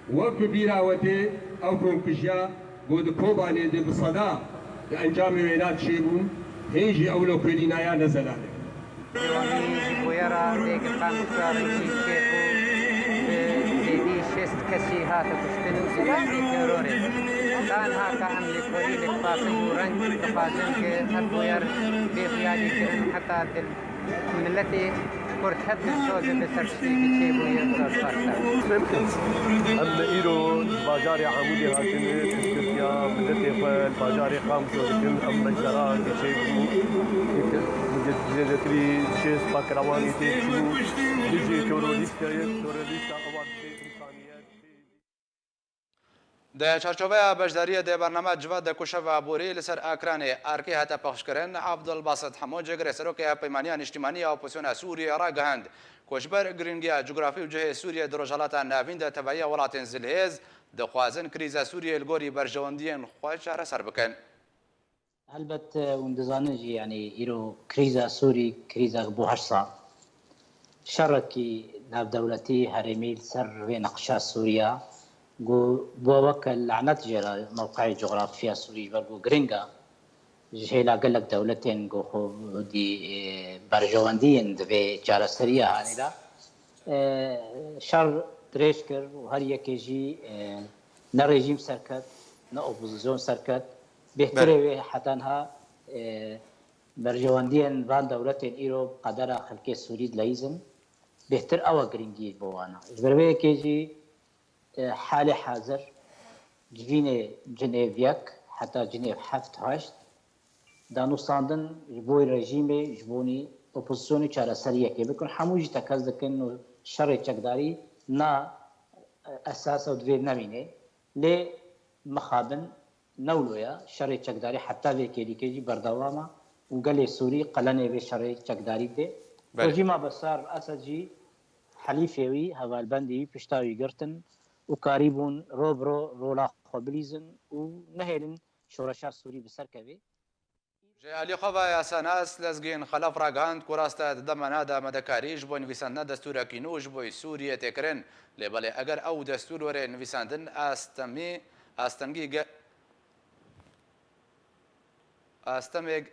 Wek bi bîrawetê ew komkijiya bo di kobanê de bi seda di encamê wê nad çêbûn hên jî ew li kolînaya ne zelale. شست کسی هات کشتن و سلامی تروری کان ها که عمل کوری لطفاقی و رنگ تفاجن که هر بویر بیخیالی کرن حتی دل ملتی كرد هات السوزة بسرشي كتشي بويا بسرشي ممكن أما إيرون باجاري عمودي هاتين تركيا مدتي خال باجاري خامس ولكن أما الجرار كتشي مجدتري شيء باكرواني تيجي بيجي توروليستا أوان إنسانيات در چارچوبه بجداری ده برنامه جواد کوشه و بوری لسر اکران ارکی هتا پخش کردن عبدالباسط حمود جگر سروک پیمانیان اجتماعی اپوزیسیون سوریه را گهند کوشبر گرینگیا جغرافی و جهه سوریه در رجالات ناوین ده تبعی ولات زلهز دخوازن کریز سوریه الگوری برجواندین خوش را سر بکن. البته وندزانجي يعني إيرو كريزا سوري كريزا بوهشصا شركي ناب دولتي هرميل سر في نقشة سوريا جو بوكل لعنات جرا موقع جغرافيا سوري برجو جرينجا جهلا قال لك دولتين جو خو دي برجواندين في جارة سريا يعني لا شر تريشكر وهر يكيجي نا ريجيم سركت نا اوبوزيسيون سركت بهتره حتى انها برجواندين فان دولتين ايرو قدر خلقي سوري لازم بهتر او جرينجي بوانا جبربي كيجي حالي حاضر جوين جنيفيك حتى جنيف حفت هاشت دانو ساندن جبوي رژیمی جبونی اپوزیسیونی چاره سریه که بکن هموجی تکز دکن و شر چکداری نا اساس و دویر نمینه لی مخابن نولویا شر چکداری حتی ویکیلی که جی بردواما و گلی سوری قلنه به شر چکداری ده و جیما بسار اساس جی حلیفیوی هوالبندی پشتاوی گرتن و کاریبون رولا خبلیزن و نهیلن شورشار سوری بسر کوی جالی خواه یا سناس لزگین خلاف راگاند کوراستا دمنا دا مدکاریش بو نویساندن دستور کینوش بو سوریه تکرن لباله اگر او دستور وره نویساندن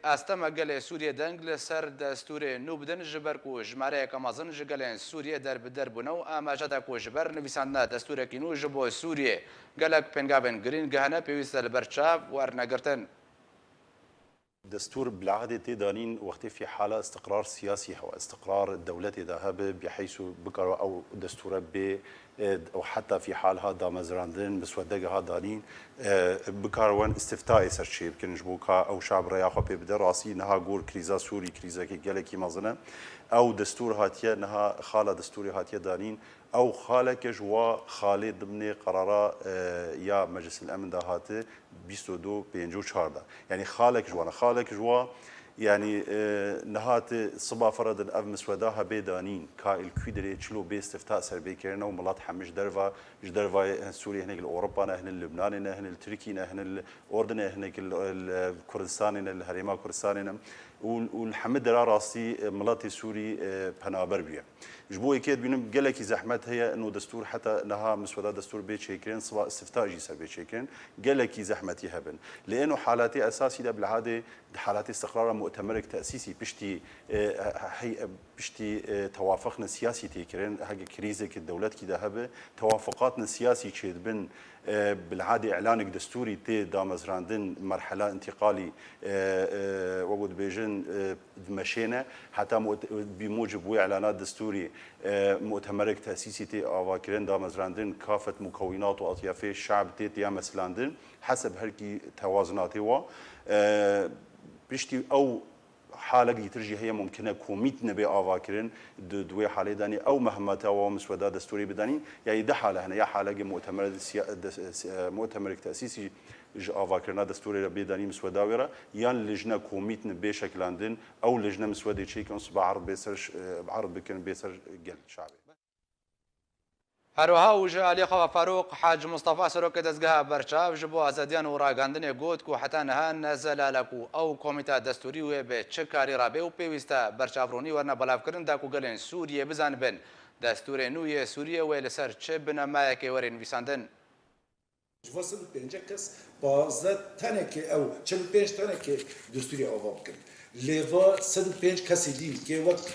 استم گل سوریه دنگ لسر دستور نو بدن جبر کو جماره کمازن جگلن سوریه در بدر بنو اماجدا کو جبر نویساندن دستور کینوش بو سوریه گلک پنگابن گرین گهنه پیوست البرچاف ورنگرتن دستور بالعادة تدانين وقت في حالة استقرار سياسي أو استقرار الدولة ذهب بحيث بكرة أو دستور ب أو حتى في حالها دامزراندن مسودجها دانين بكروان استفتاء سرشي يمكن جبوكا أو شعب رياخو بدراسي نها جور كريزا سوري كريزا كي جالكي مازنا أو دستور هاتيا نها خالة دستوري هاتيا دانين أو خالة كجوا خالد ضمن قرارات يا مجلس الأمن دهاته 22 بينجو شهردا يعني خالك جوا يعني نهات صبا فرد الأف مسوداها بيدانين كائل كويدري تشلو باستفتاء سربي كيرنا وملات حمش درفا سوريا هناك الأوروبا هنا لبنان هنا التركي هنا الأردن هناك الكردستان الهريمة كردستان والحمد لله راسي ملاتي سوري بنابر بيا جبوي كيد بينم قالك زحمت هي انه دستور حتى نها مسودا دستور بيت شيكرين سواء استفتاء جي سر بيت شيكرين قالك زحمتي هبن لانه حالاتي اساسي ده بالعاده حالات استقرار مؤتمرك تاسيسي بشتي توافقنا سياسي تيكرين حق كريزك الدولات كده هبه توافقاتنا السياسي تشيد بن بالعاده اعلانك دستوري تي دامزراندن مرحله انتقالي وجود بيجن مشينا حتى بموجب اعلانات دستوري مؤتمرك تاسيسي تي اواكرين دامزراندن كافه مكونات واطياف الشعب تي مسلاندن حسب هركي توازناتي و بشتي او حالة ترجي هي ممكنة كوميت نبي أواكرين دوي حالة داني أو مهما توا مسودا دستوري بداني يعني ده حالة هنا يا حالة مؤتمر تأسيسي أواكرنا دستوري بداني مسودا ويرا يان لجنة كوميت نبي شكلاندين أو لجنة مسودا شيء كان صباح عرض بيسر عرض بكن بيسر جل شعبي هروها وجه علي خوا فاروق حاج مصطفى سروك دزگاه برچاو جبو ازادیان و راگاندن گوت کو حتی نه نزل لکو او کمیته دستوری و به چه کاری رابه و پیوسته برچاورونی ورنه بلاف کردن دا کو گلن سوریه بزن بن دستور نوی سوریه و لسر چه بنمایه که ورین ویساندن وصل بينجكس بازد تنكي او 45 تنكي دستوري اواب كن ليفا 75 كاسيدين كي وقت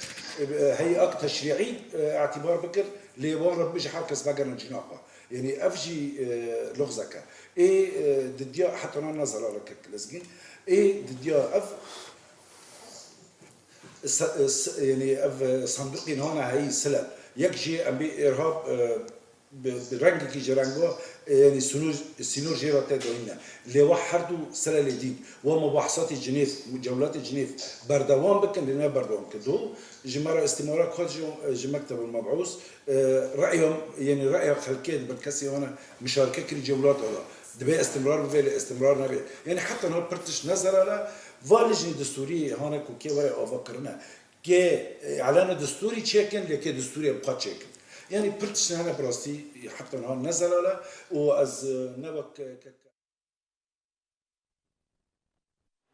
هيئه تشريعي اعتبار بكر ليفا ربش حركه باقر جناقه يعني افجي لغزكا اي دديا حتى انا نظر لك لازقين اي دديا اف يعني صندوقين هون هي سلة يكجي أم بإرهاب برنگ کی جرنگو يعني سينور جيراتي دوينا اللي وحدوا سلة الدين ومباحثات جنيف جولات جنيف بردوام بكن لنا بردوام كدو جمارة استمارات خد مكتب المبعوث رأيهم يعني رأي خلكين بالكسي هنا مشاركة كل جولات ولا دبي استمرار بفعل استمرار نبي يعني حتى نو برتش نظر على فالجني دستوري هنا كوكي ولا أفكرنا كي إعلان دستوري تشيكن لكي دستوري بقى تشيكن يعني برتش هنا براستي حتى هون نزل على وأز نبك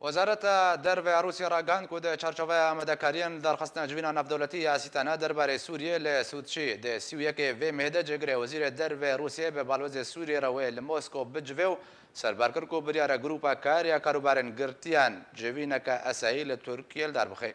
وزارة درب روسيا راگان کود چارچوبه آمدکاریان درخواست جوینا نفدولتی اسیتانا درباره سوریه لسودچی ده 31 و مهده جگره وزیر درب روسیه به بالوز سوریه روی لموسکو بجویو سربرکر کو بریاره گروپا کاریا کاروبارن گرتیان جوینا که اسایل ترکیه دربخه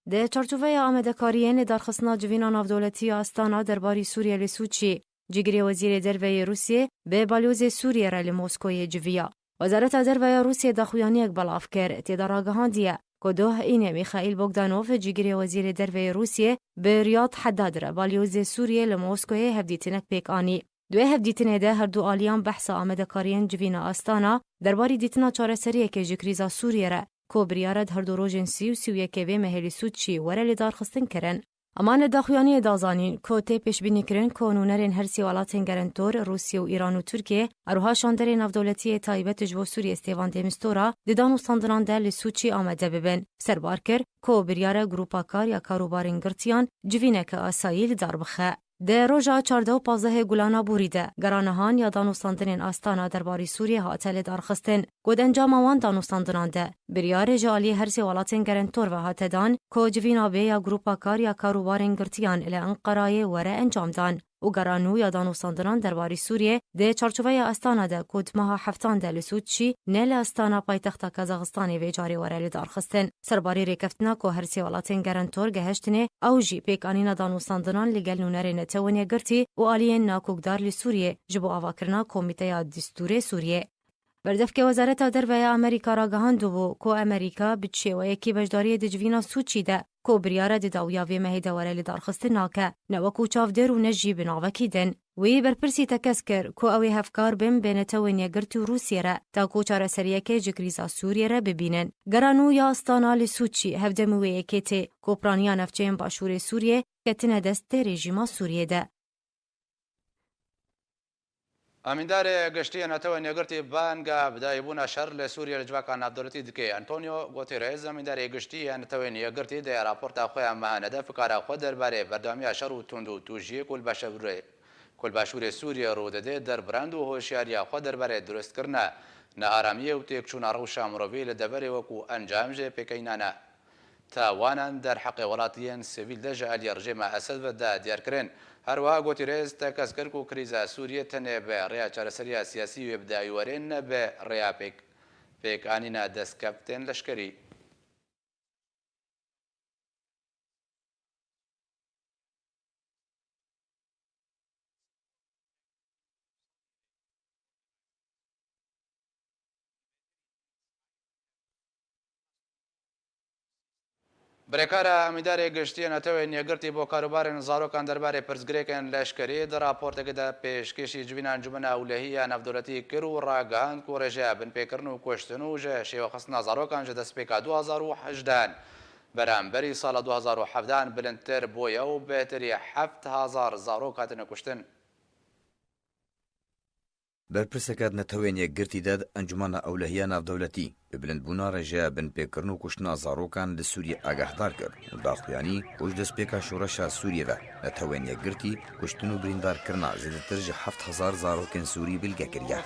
ده چارچوبه آمدکاریان درخواست جوینا نفدولتی استانا درباره سوریه لسودچی جگره وزیر درب روسیه به بالوز سوریه را لموسکو جویا وزارت درباره روسیه دخویانی یک بلاف کرد تدارگان دیه کدوه اینه میخائیل بوگدانوف جگری وزیر درباره روسیه به ریاض حداد را بالیوز سوریه لموسکوی هفدیتنک پیک آنی دوی هفدیتنه ده هر دو آلیان بحث آمدکاریان جوینا استانا درباره دیتنا چاره سریه که جکریزا سوریه را کو بریارد هر دو روژن 31 و مهلی سودچی وره لیدار خستن کرن امان داخویانی دازانین که تی پیش بینی کرن که نونرین هر سیوالاتین گرنتور روسیه و ایران و ترکیه اروها شاندر نفدولتی تایبت جبو سوری استیوان دیمستورا دیدان و ساندران ده لسوچی آمده ببن سربار کر که بریاره گروپا کار یا کاروبارین گرتیان جوینه که آسایل دار بخه. ده روژا 14 و 15 گولانا بوریده گرانهان یا دانوستاندرین آستانا درباری سوریه هاتل دارخستن گود انجام وان دانوستاندران ده بریار جالی هر سیوالاتین گرنتور و هاتدان که جوینا به یا گروپا کار یا کاروبارین گرتیان الی انقرای وره انجام دان و گرانو یا دانوستاندران درباری سوریه ده چارچوبه استانا ده کود ماها هفتان ده لسودچی نل استانا پایتخت کازاخستانی و جاری وره دارخستن سرباری ریکفتنا که هر سیوالاتین گرنتور گهشتنه او جی پیکانینا دانوستاندران لگل نونرین توانیه گرتی و آلیین ناکوکدار لسوریه جبو آواکرنا کمیته دستور سوریه بردف که وزارت درباره امریکا را گهاندو بو که امریکا بچه یکی بجداری دجوینا سوچی ده که بریاره داویا و مهیده وره لدارخست ناکه نوکو چافدر و نجی بناوکی دن وی برپرسی تکس کر که اوی هفکار بین بینتوینی گرتی و روسیه را تا که چاره سریه که جگریزا سوریه را ببینن گرانو یا استانا لسوچی هفدموی یکی تی که پرانیان افچین باشور سوریه که تنه دست رژیما سوریه ده اميندار قشتي نتوى نيغرتي بانغا بدايبونا شر لسوريا لجواكا نابدولتي دكي انطونيو غوتيريز اميندار قشتي نتوى نيغرتي دي رابورت اخويا ما ندى فكارا خدر باري بردامي شر وتوندو توجي كل باشور سوريا رودده در براندو هوشياريا خدر باري درست کرنا ناراميه وتيكشون روشا مروفي لدبري وكو انجام جي بكينانا تاوانا در حق ولاتيين سيفيل دجا اليرجيم اسد ودا ديار كرين هروها غوتيريز تکس کرد که کریزا سوریه تنه به ریا چارەسەریە سیاسی و ابداعیوەرێن به ریا پێکانینا دەستکەفتێن لەشکری. برێکارە ئەمیدارێک گەشتیە نەتەوەی نێگرتی بۆ کاروبارن زارۆکان دەربارەی پرسگرێکن لەشکری دە راپۆرتێکدا پێشکەشی جوینە ئەنجومەنە ئەولەهیە نەفدەوڵەتی کرد و ڕاگەاند و ڕێژەیە بنپێکردن و کوشتن و ژە شێوەخستنە زارۆکان ژە دەستپێکا 2018 بەرامبەری ساڵە 2017 بلندتر بۆیە و بێتری 7000 زارۆک هاتنە کوشتن. برپرسەکەت نەتەوێنیە گرتی دەد ئەنجومەنە ئەولەهیە ناودەوڵەتی بە بلندبوونا ڕێژەیە بنپێکردن و کوشتنا زارۆکان لە سووریە ئاگاهدار کرد و داخوایانی خۆش دەستپێکا شۆڕەشە سووریەدا نەتەوێنیە گرتی کوشتن و بریندارکردنا زیاتر ژە 7000 زارۆکên سووری بلگە کردیە.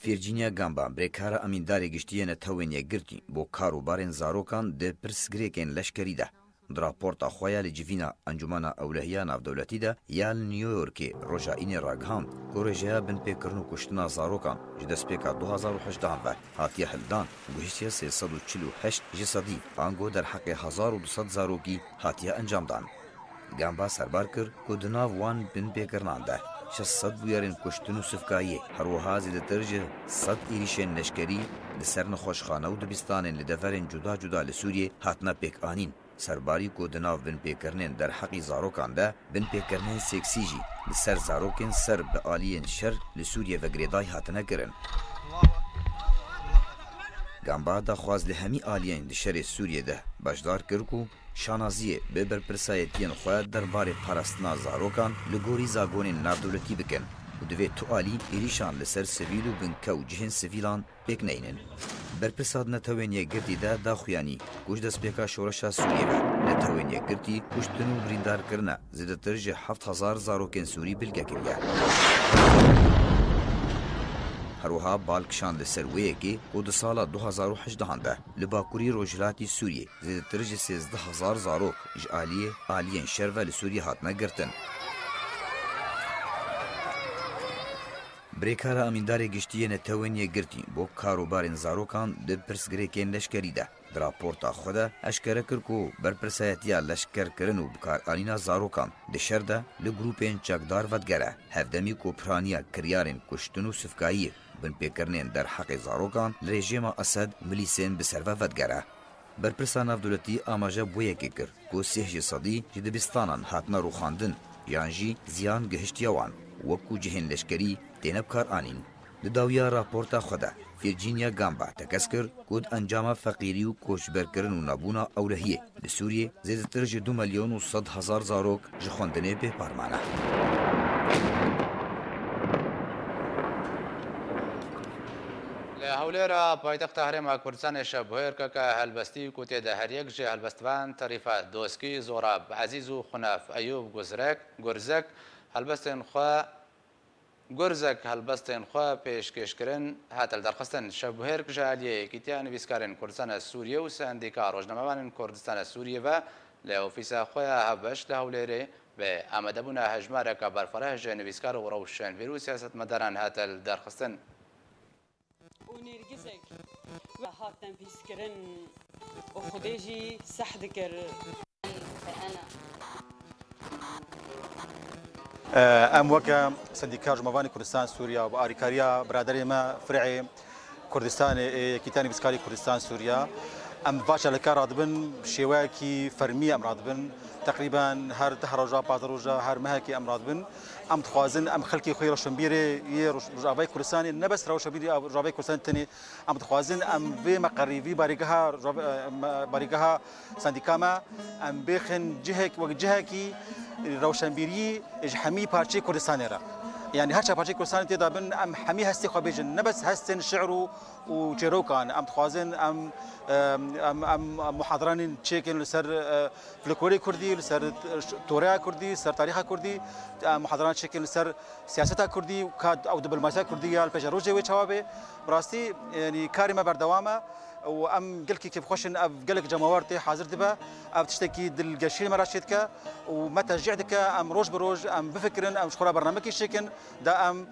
ڤیرجینیا گامبا برێکارە ئەمیندارێ گشتیە نەتەوێنیە گرتی بۆ کاروبارên زارۆکان دە پرسگرێکên لەشکریدا. راپورتا خویا لجیوینا انجمنا اولهیا نافدولتیدا یا نیویورکی روجاینی راگهام گورجیا بن پیکرن و کشتنا زاروکان جدسپیکا 2018 و هاتیه هلدان گوشتیا 348 جسدی آنگو در حق 1200 زاروکی هاتیه انجام دان. گامبا سربار کر که دناو وان بن پیکرنان ده 600 بویارên kuştin û sifkayê herwiha zêdetir ji 100 êrişên leşkerî li ser nexweşxane û dibistanên li deverên cuda cuda li Sûriyê hatine pêkanîn. Serbarî ku di nav binpêkirinên derheqî zarokan de binpêkirinên seksî jî li ser zarokên ser bi aliyên şer li Sûriye ve girêdayî hatine kirin. Gamba daxwaz li hemî aliyên di şerê Sûriyê de beşdar kir ku şanaziyê bi berpirsayetiyên xwe derbarê parastina zarokan li gorî zagonên navdewletî bikin û divê tu alî êrîşan li ser sivîl û binke û cihên sivîlan pêk neynin. Berpirsa netewên yekgirtî de daxuyanî ku ji destpêka şoreşa Sûriyê ve netewên yekgirtî kuştin û birîndarkirine zêdetir ji 7000 zarokên Sûrî bilge kiriye. Herwiha balkişan li ser wêyekê ku di sala 2018 de li bakurî Rojhilatî Sûriyê zêdetir ji 13000 zarok ji aliyên şer ve li Sûriyê hatine girtin. Birêkara Amîndarê Giştî yê netewên yekgirtî bo karobarên zarokan di pirsgirêkên leşkerî de di raporta xwe de eşkere kir ku berpirsayetiya leşkerkirin û bikaranîna zarokan di şer de li grûpên çekdar vedgere hevdemî ku piraniya kiryarên kuştin û sifkayî binpêkirinên derheqê zarokan li rejima Esed milîsên bi ser ve vedgere. Berpirsa Navdewletî amaje bûyekê kir ku sêh ji sedî ji dibistanan hatine rûxandin yan jî ziyan gihiştiye wan wekû cihên leşkerî têne bikaranîn. Di dawiya raporta xwe de Virginia Gamba tekez kir ku di encama feqîrî û koçberkirin û nebûna ewlehiyê li Sûriyê zêdetir ji 2 milyon û 100,000 zarok ji xwendinê bêparman e. Li Hewlêra paytexta Herêma Kurdistanê şebûyêr keke helbestî ku tê de her yek ji helbestvan Terîfa Doskî, Zorab Ezîz û Xunaf Eyûb Gurzek helbestên xwe pêşkêşkirin hatel derxistin şebûyêr ji aliyê Yekîtiya Nivîskarên Kurdistanê Sûriyê û Sendîka Rojnamevanên Kurdistanê Sûriyê ve li ofîsa xwe ya hevbeş li Hewlêrê bi amedebûna hejmareka berfireh ji nivîskar û rewşenvîr û siyasetmedaran hatel derxistin. ونرجسك وهاتن بيسكرن وخديجي سحدكر ام وكا سنديكا جمعواني كردستان سوريا واريكاريا برادري ما فرعي كردستان كيتاني بسكاري كردستان سوريا ام باشا لكار رادبن شواكي فرمي ام رادبن تقريبا هر تهرجا بازروجا هر مهكي ام رادبن ام تخوازن ام خلقي خوي روشنبيري ي رجابي كردستان نبس روشنبيري رجابي كردستان تاني ام تخوازن ام في مقري في باريغها سنديكاما ام بخن جهك وجهكي روشنبيري اجحمي بارتي كردستان را يعني هرشا بارتي كردستان تدا بن ام حمي هستي خبيجن نبس هستن شعرو وجيروكان ام تخوازن ام محاضران تشيكن لسر فلكلوري كردي لسر توريا كردي لسر تاريخ كردي محاضران تشيكن لسر سياستا كردي او دبلوماسيا كرديه البجروجي وجوابي براستي يعني كارمه بردوامه وام قلكي كيف خوشن اف قلك جماورتي حاضر دبا اف تشتكي دل قشيل مراشدك ومتى جعدك ام روج بروج ام بفكرن ام شخورا برنامجي شيكن دا ام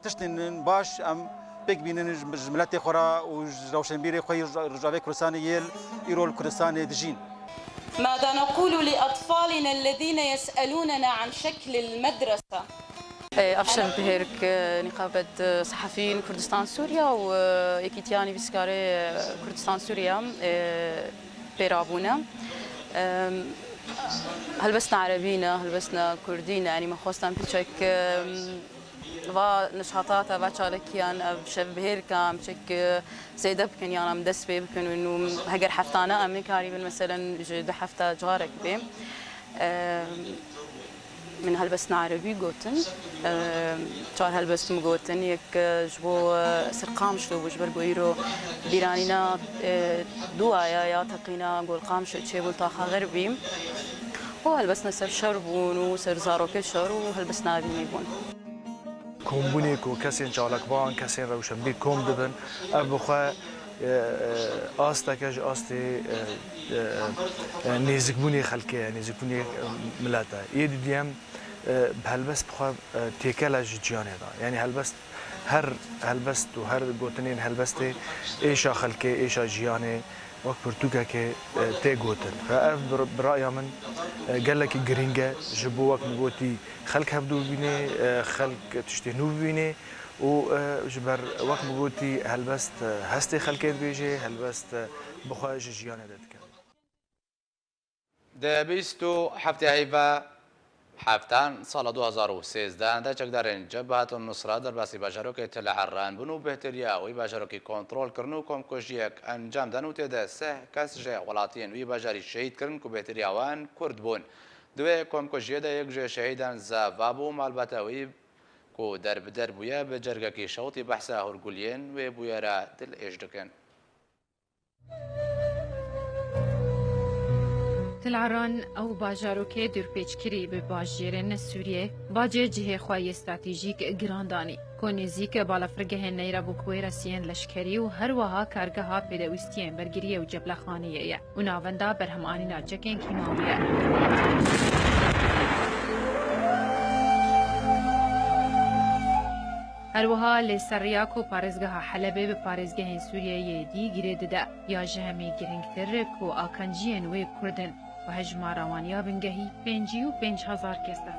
تشتن باش ام بيك بينن جملاتي خورا وروشنبيري خوي رجابي كردستان يل ايرول كردستان دجين. ماذا نقول لاطفالنا الذين يسالوننا عن شكل المدرسه؟ أفشل بهيرك نقابة صحفيين كردستان سوريا ويكيتياني بسكاري كردستان سوريا بيرابونا هلبسنا عربينا هلبسنا كردينا يعني ما خواستان بيشك و نشاطات باشالكيان بشب بهيركا بشك زيدب كان يعني مدس بكن إنه هجر حفتانا أمي كاريبا مثلا جد حفتا جارك بهم من هلبسنا عربي قوتن چار هلبسم قوتن يك جبو سرقام شلو بجبر قويرو بيرانينا دوايا يا تقينا قول قام شو تشيبول طاخا غربي وهلبسنا سر شربون وسر زاروك الشر وهلبسنا بيميبون كومبونيكو كاسين جالكبان كاسين روشنبير كوم دبن ابوخا آستکش آستی نزدیکبونی خلقی نزدیکبونی ملته یه دیدیم هلبست بخواه تیکل از جیانه دا یعنی هلبست هر هلبست و هر گوتنین هلبسته ایشا خلکه ایشا جیانه وقت پرتوکا که تی گوتن فاف برای من گلک گرینگه جبو وقت مگوتی خلک هفدو بینه خلک تشتهنو بینه و جبر وقت مگوتی هلبست هستی خلکت بیجه هلبست بخواهش جیانه داد کرد. ده 27 هیوا حفتان سال 2013 ده چکدارن جبهت النصرة در باسی باجاروک تل عران بنو بهتریا وی باجاروکی کنترل کرنو کم کجیک انجام دنو تده سه کس جه ولاتین وی باجاری شهید کرن کو بهتریاوان کرد بون دوی کم کجیه ده یک جه شهیدان زوابو مالباتاوی کو در بدر بویا به جرگکی شوطی بحثا هرگولین و بویا را دل ایش دکن. تلعران او باجاروکه درپیچکری به باجیرن سوریه باجه جهه خواهی استراتیژیک گراندانی که نزیک بالافرگه نیره بکوی رسیین لشکری و هر وها کارگه ها پیدوستیین برگریه و جبلخانیه و ناونده برهمانی ناجکین کیماویه. هروها لسریاک و پارزگاه حلبه به پارزگاه سوریه دی گیره دده یا جهمی گرنگتر کو آکنجین و کردن و هجما روانیا بنگهی 55,000 کسته.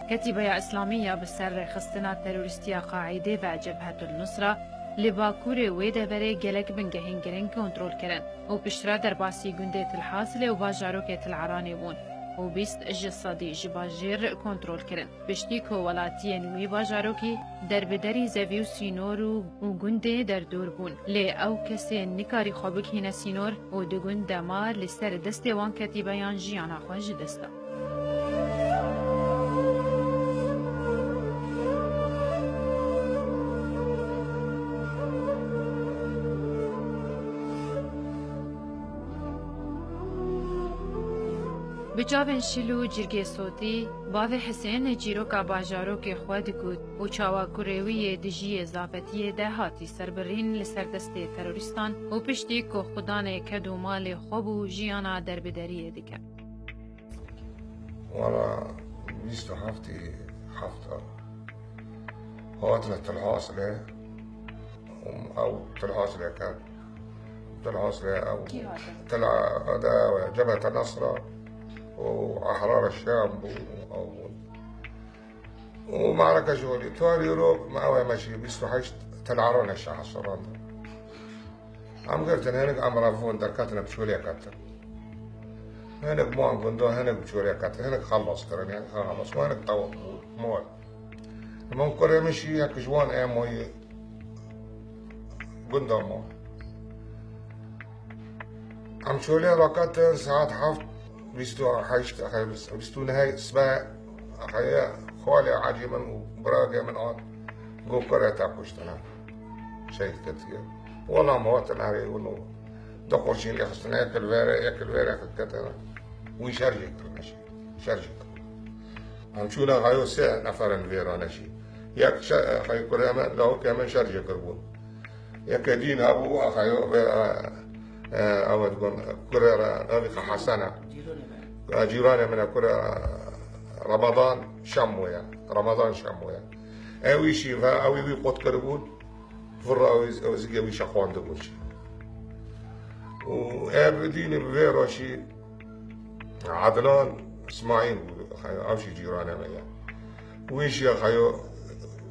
کتیبه اسلامیه به سر خستنا تروریستی قاعده و جبهت النصرة لباکور ویده بره گلک بنگهین گرن کنترل کرن و پشترا در باسی گنده تلحاصل و باجاروک تلعرانی بون و 20 جسادی جباجیر کنترل کرن پشتی که ولاتی نوی باجاروکی در بدری زوی و سینور و گنده در دور بون لی او کسی نکاری خوابک هین سینور و دو گنده ما لسر دست وان کتیبیان جیانا خواه دستا. بجاوین شلو جرگه صوتی باوی حسین جیروکا باجاروک خواد گود و چاوا کوریوی دجی زابطی ده هاتی سربرین لسر دست تروریستان و پشتی که خدان کدو مال خوب و جیانا در بدریه دیگر. وانا 27 هاتنا تلحاصله او تلحاصله كان تلحاصله او تلع جبهة النصرة وأحرار الشام ومعركة جولي توالي يوروب معاوية ماشي بيستوحيش تلعرون الشاح الصران عم قلت هناك عم رافون دركاتنا بشوليا كاتر هناك موان قندو هناك بشوليا كاتر هناك خلص كرني خلص وهناك طوق مول من كوريا مشي هيك جوان ايموي قندو مول عم شوليا راكات ساعات حفت بيستو نهاية سباع حياة خوالي عجيما وبراقة من آن قو كوريا تاكوشتنا شيء كتير والله مواطن هاري ونو دقوشين يخصنا ياكل فيرا كتير ويشارجي كرنشي شارجي عم شونا غايو ساعة نفرن فيرا نشي ياك خايو كوريا لو كمان شارجي كربون ياك دين أبو خايو أو تقول كوريا رابطة حسنة جيراني من كوريا رمضان شمويا أوي شيء أوي قط كربون فرا أو زي أوي شقوان دبوشي وأبديني بفيرا شيء عدنان إسماعيل أو شيء جيراني ميا ويش يا خيو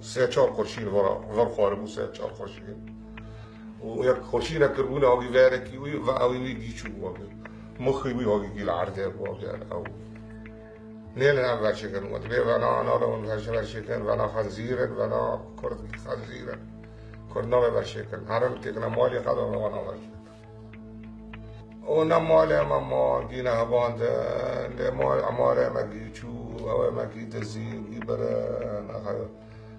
سيتشار قرشين فرا خاربو سيتشار قرشين وياك خرشينا كربونا أو يفاركي أو يجيشوا مخي ويجي العرض أو نيلنا برشكن ودبي فانا لون برشكن فانا خنزيرا فانا كرد خنزيرا كرنا برشكن هرم تكنا مالي قدم وانا برشكن ونمالي ماما جينا هباند لمال ما جيشوا أو ما جيت زين يبرا نخايو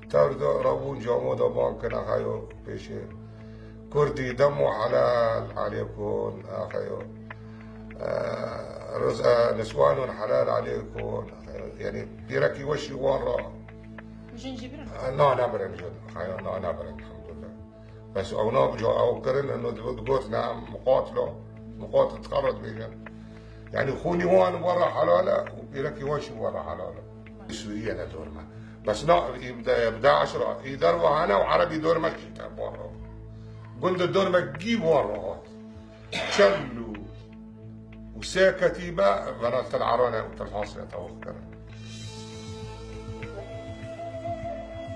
تارد رابون جامو دبان كنا خايو بيشي كردي دمو حلال عليكم أخيو رزق نسوان حلال عليكم يعني بيركي وشي ورا جنجبير نابرن جد خيو نابرن الحمد لله بس او نابجو او قرن انه تقول نعم مقاتل تقرد بيجن يعني خوني هون ورا حلاله وبيلكي وش ورا حلاله سوريا ندور ما بس يبدا 10 يدوروا انا وعربي دور ما كتاب ورا قلت الدور ما تجيب ورا شلوا وساكتي بقى بنات العرانه وتلحاصيه توكل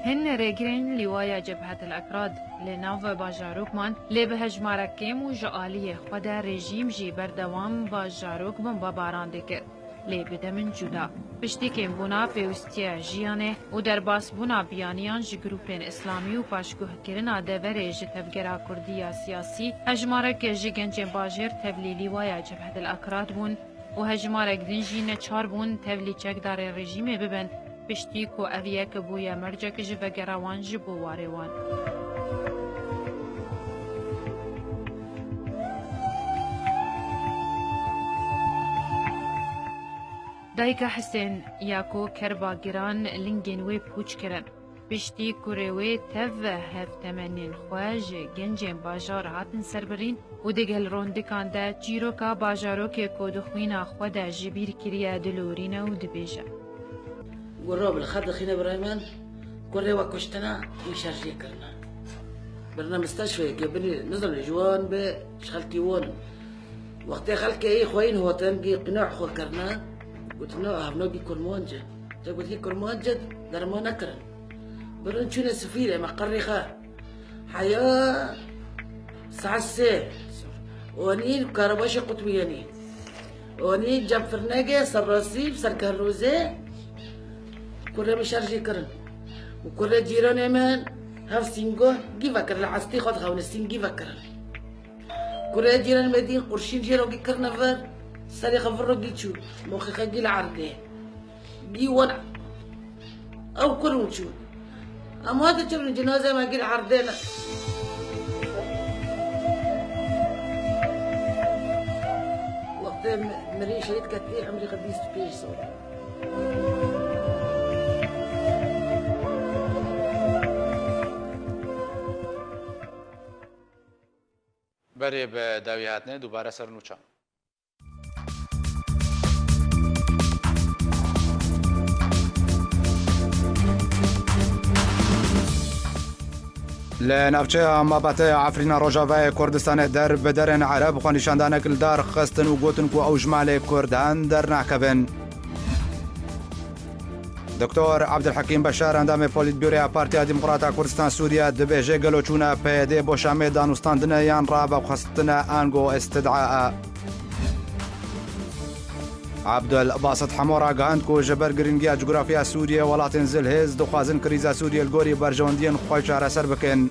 هن ريجرين لوايا جبهة الأكراد لناف باجاروكمان لي بهجمارك كيم و جآلية خدا رژیم جی بردوام باجاروک بم باران دکر لي بدمن جدا پشتی کم بونا پیوستیا جیانه و در باس بونا بیانیان جی گروپین اسلامی و پاشگوه کرنا دوره جی تفگرا کردیا سیاسی هجمارک جی گنجین باجر تبلیلی وایا جبهة الأكراد بون و هجمارک دنجی نچار بون تبلی چک دار رژیم ببن پشتی کو اویک بویا مرجک جی وگراوان جی بواریوان دایکا حسین یاکو کربا گران لنگین وی پوچ کرن پشتی کوروی تف هفتمنین خواج گنجین باجار هاتن سربرین و دیگل روندکان دا چیروکا باجارو که کودخوینا خوادا جبیر کریا دلورینا و دبیجا قرب الخد خينا بريمان قرر وكشتنا ويشارجي كرنا برنا مستشفى قبل نزل جوان بشخلتي وون وقت خلك اي خوين هو تنقي قناع خو كرنا قلت له هبنو بي كرمونجة قلت لي كرمونجة درمو نكرن برن شونا سفيرة مقري خا حياة ساعة السير ونين كهرباشي قطبياني ونين جنب فرناقة سراسيب سركهروزي كل مشارجي كرن وكل جيران من هاف سينجو جيفا كرن عستي خد خون السينجيفا كرن كل جيران مدين قرشين جيرو جي كرن فر سري خفرو جيتشو مخي خجي العرضي جي ونع او كل وشو اما هذا تشوف الجنازه ما جي العرضين وقت مري شريت كتير عمري خبيست بيش صور بری به داوی هاتنه دوباره سرنوچه لنافچه مابطه عفرین روجاوه کردستان در بدرن عرب خوانیشاندانه کلدار خستن و گوتن کو او جمال کردان در نعکبن دکتور عبدالحکیم بشار اندام پولیت بیوری پارتیا دموکراتا کردستان سوریا دبیجه گلوچونا پیده بوشامه دانوستاندنه یان رابا بخستنه آنگو استدعاء عبدالباسط حمورا گاند کو جبر گرینگیا جغرافیا سوریا ولاتن زلهز دخوازن کریزا سوریا الگوری برجوندین خوی چاره سر بکن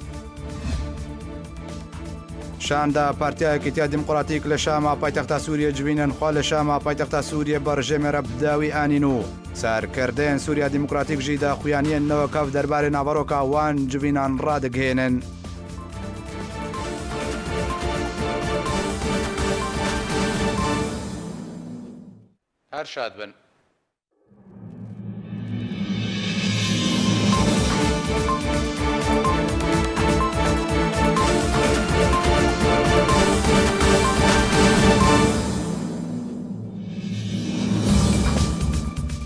شاندا پارتیا کتیا دموکراتیک لشام پایتخت سوریا جوینن خو لشام پایتخت سوریا برجم رب داوی انینو سرکردن سوریا دموکراتیک جیدا خویانین نو کاف دربار ناوروکا وان جوینان رادگهنن هر شاد بن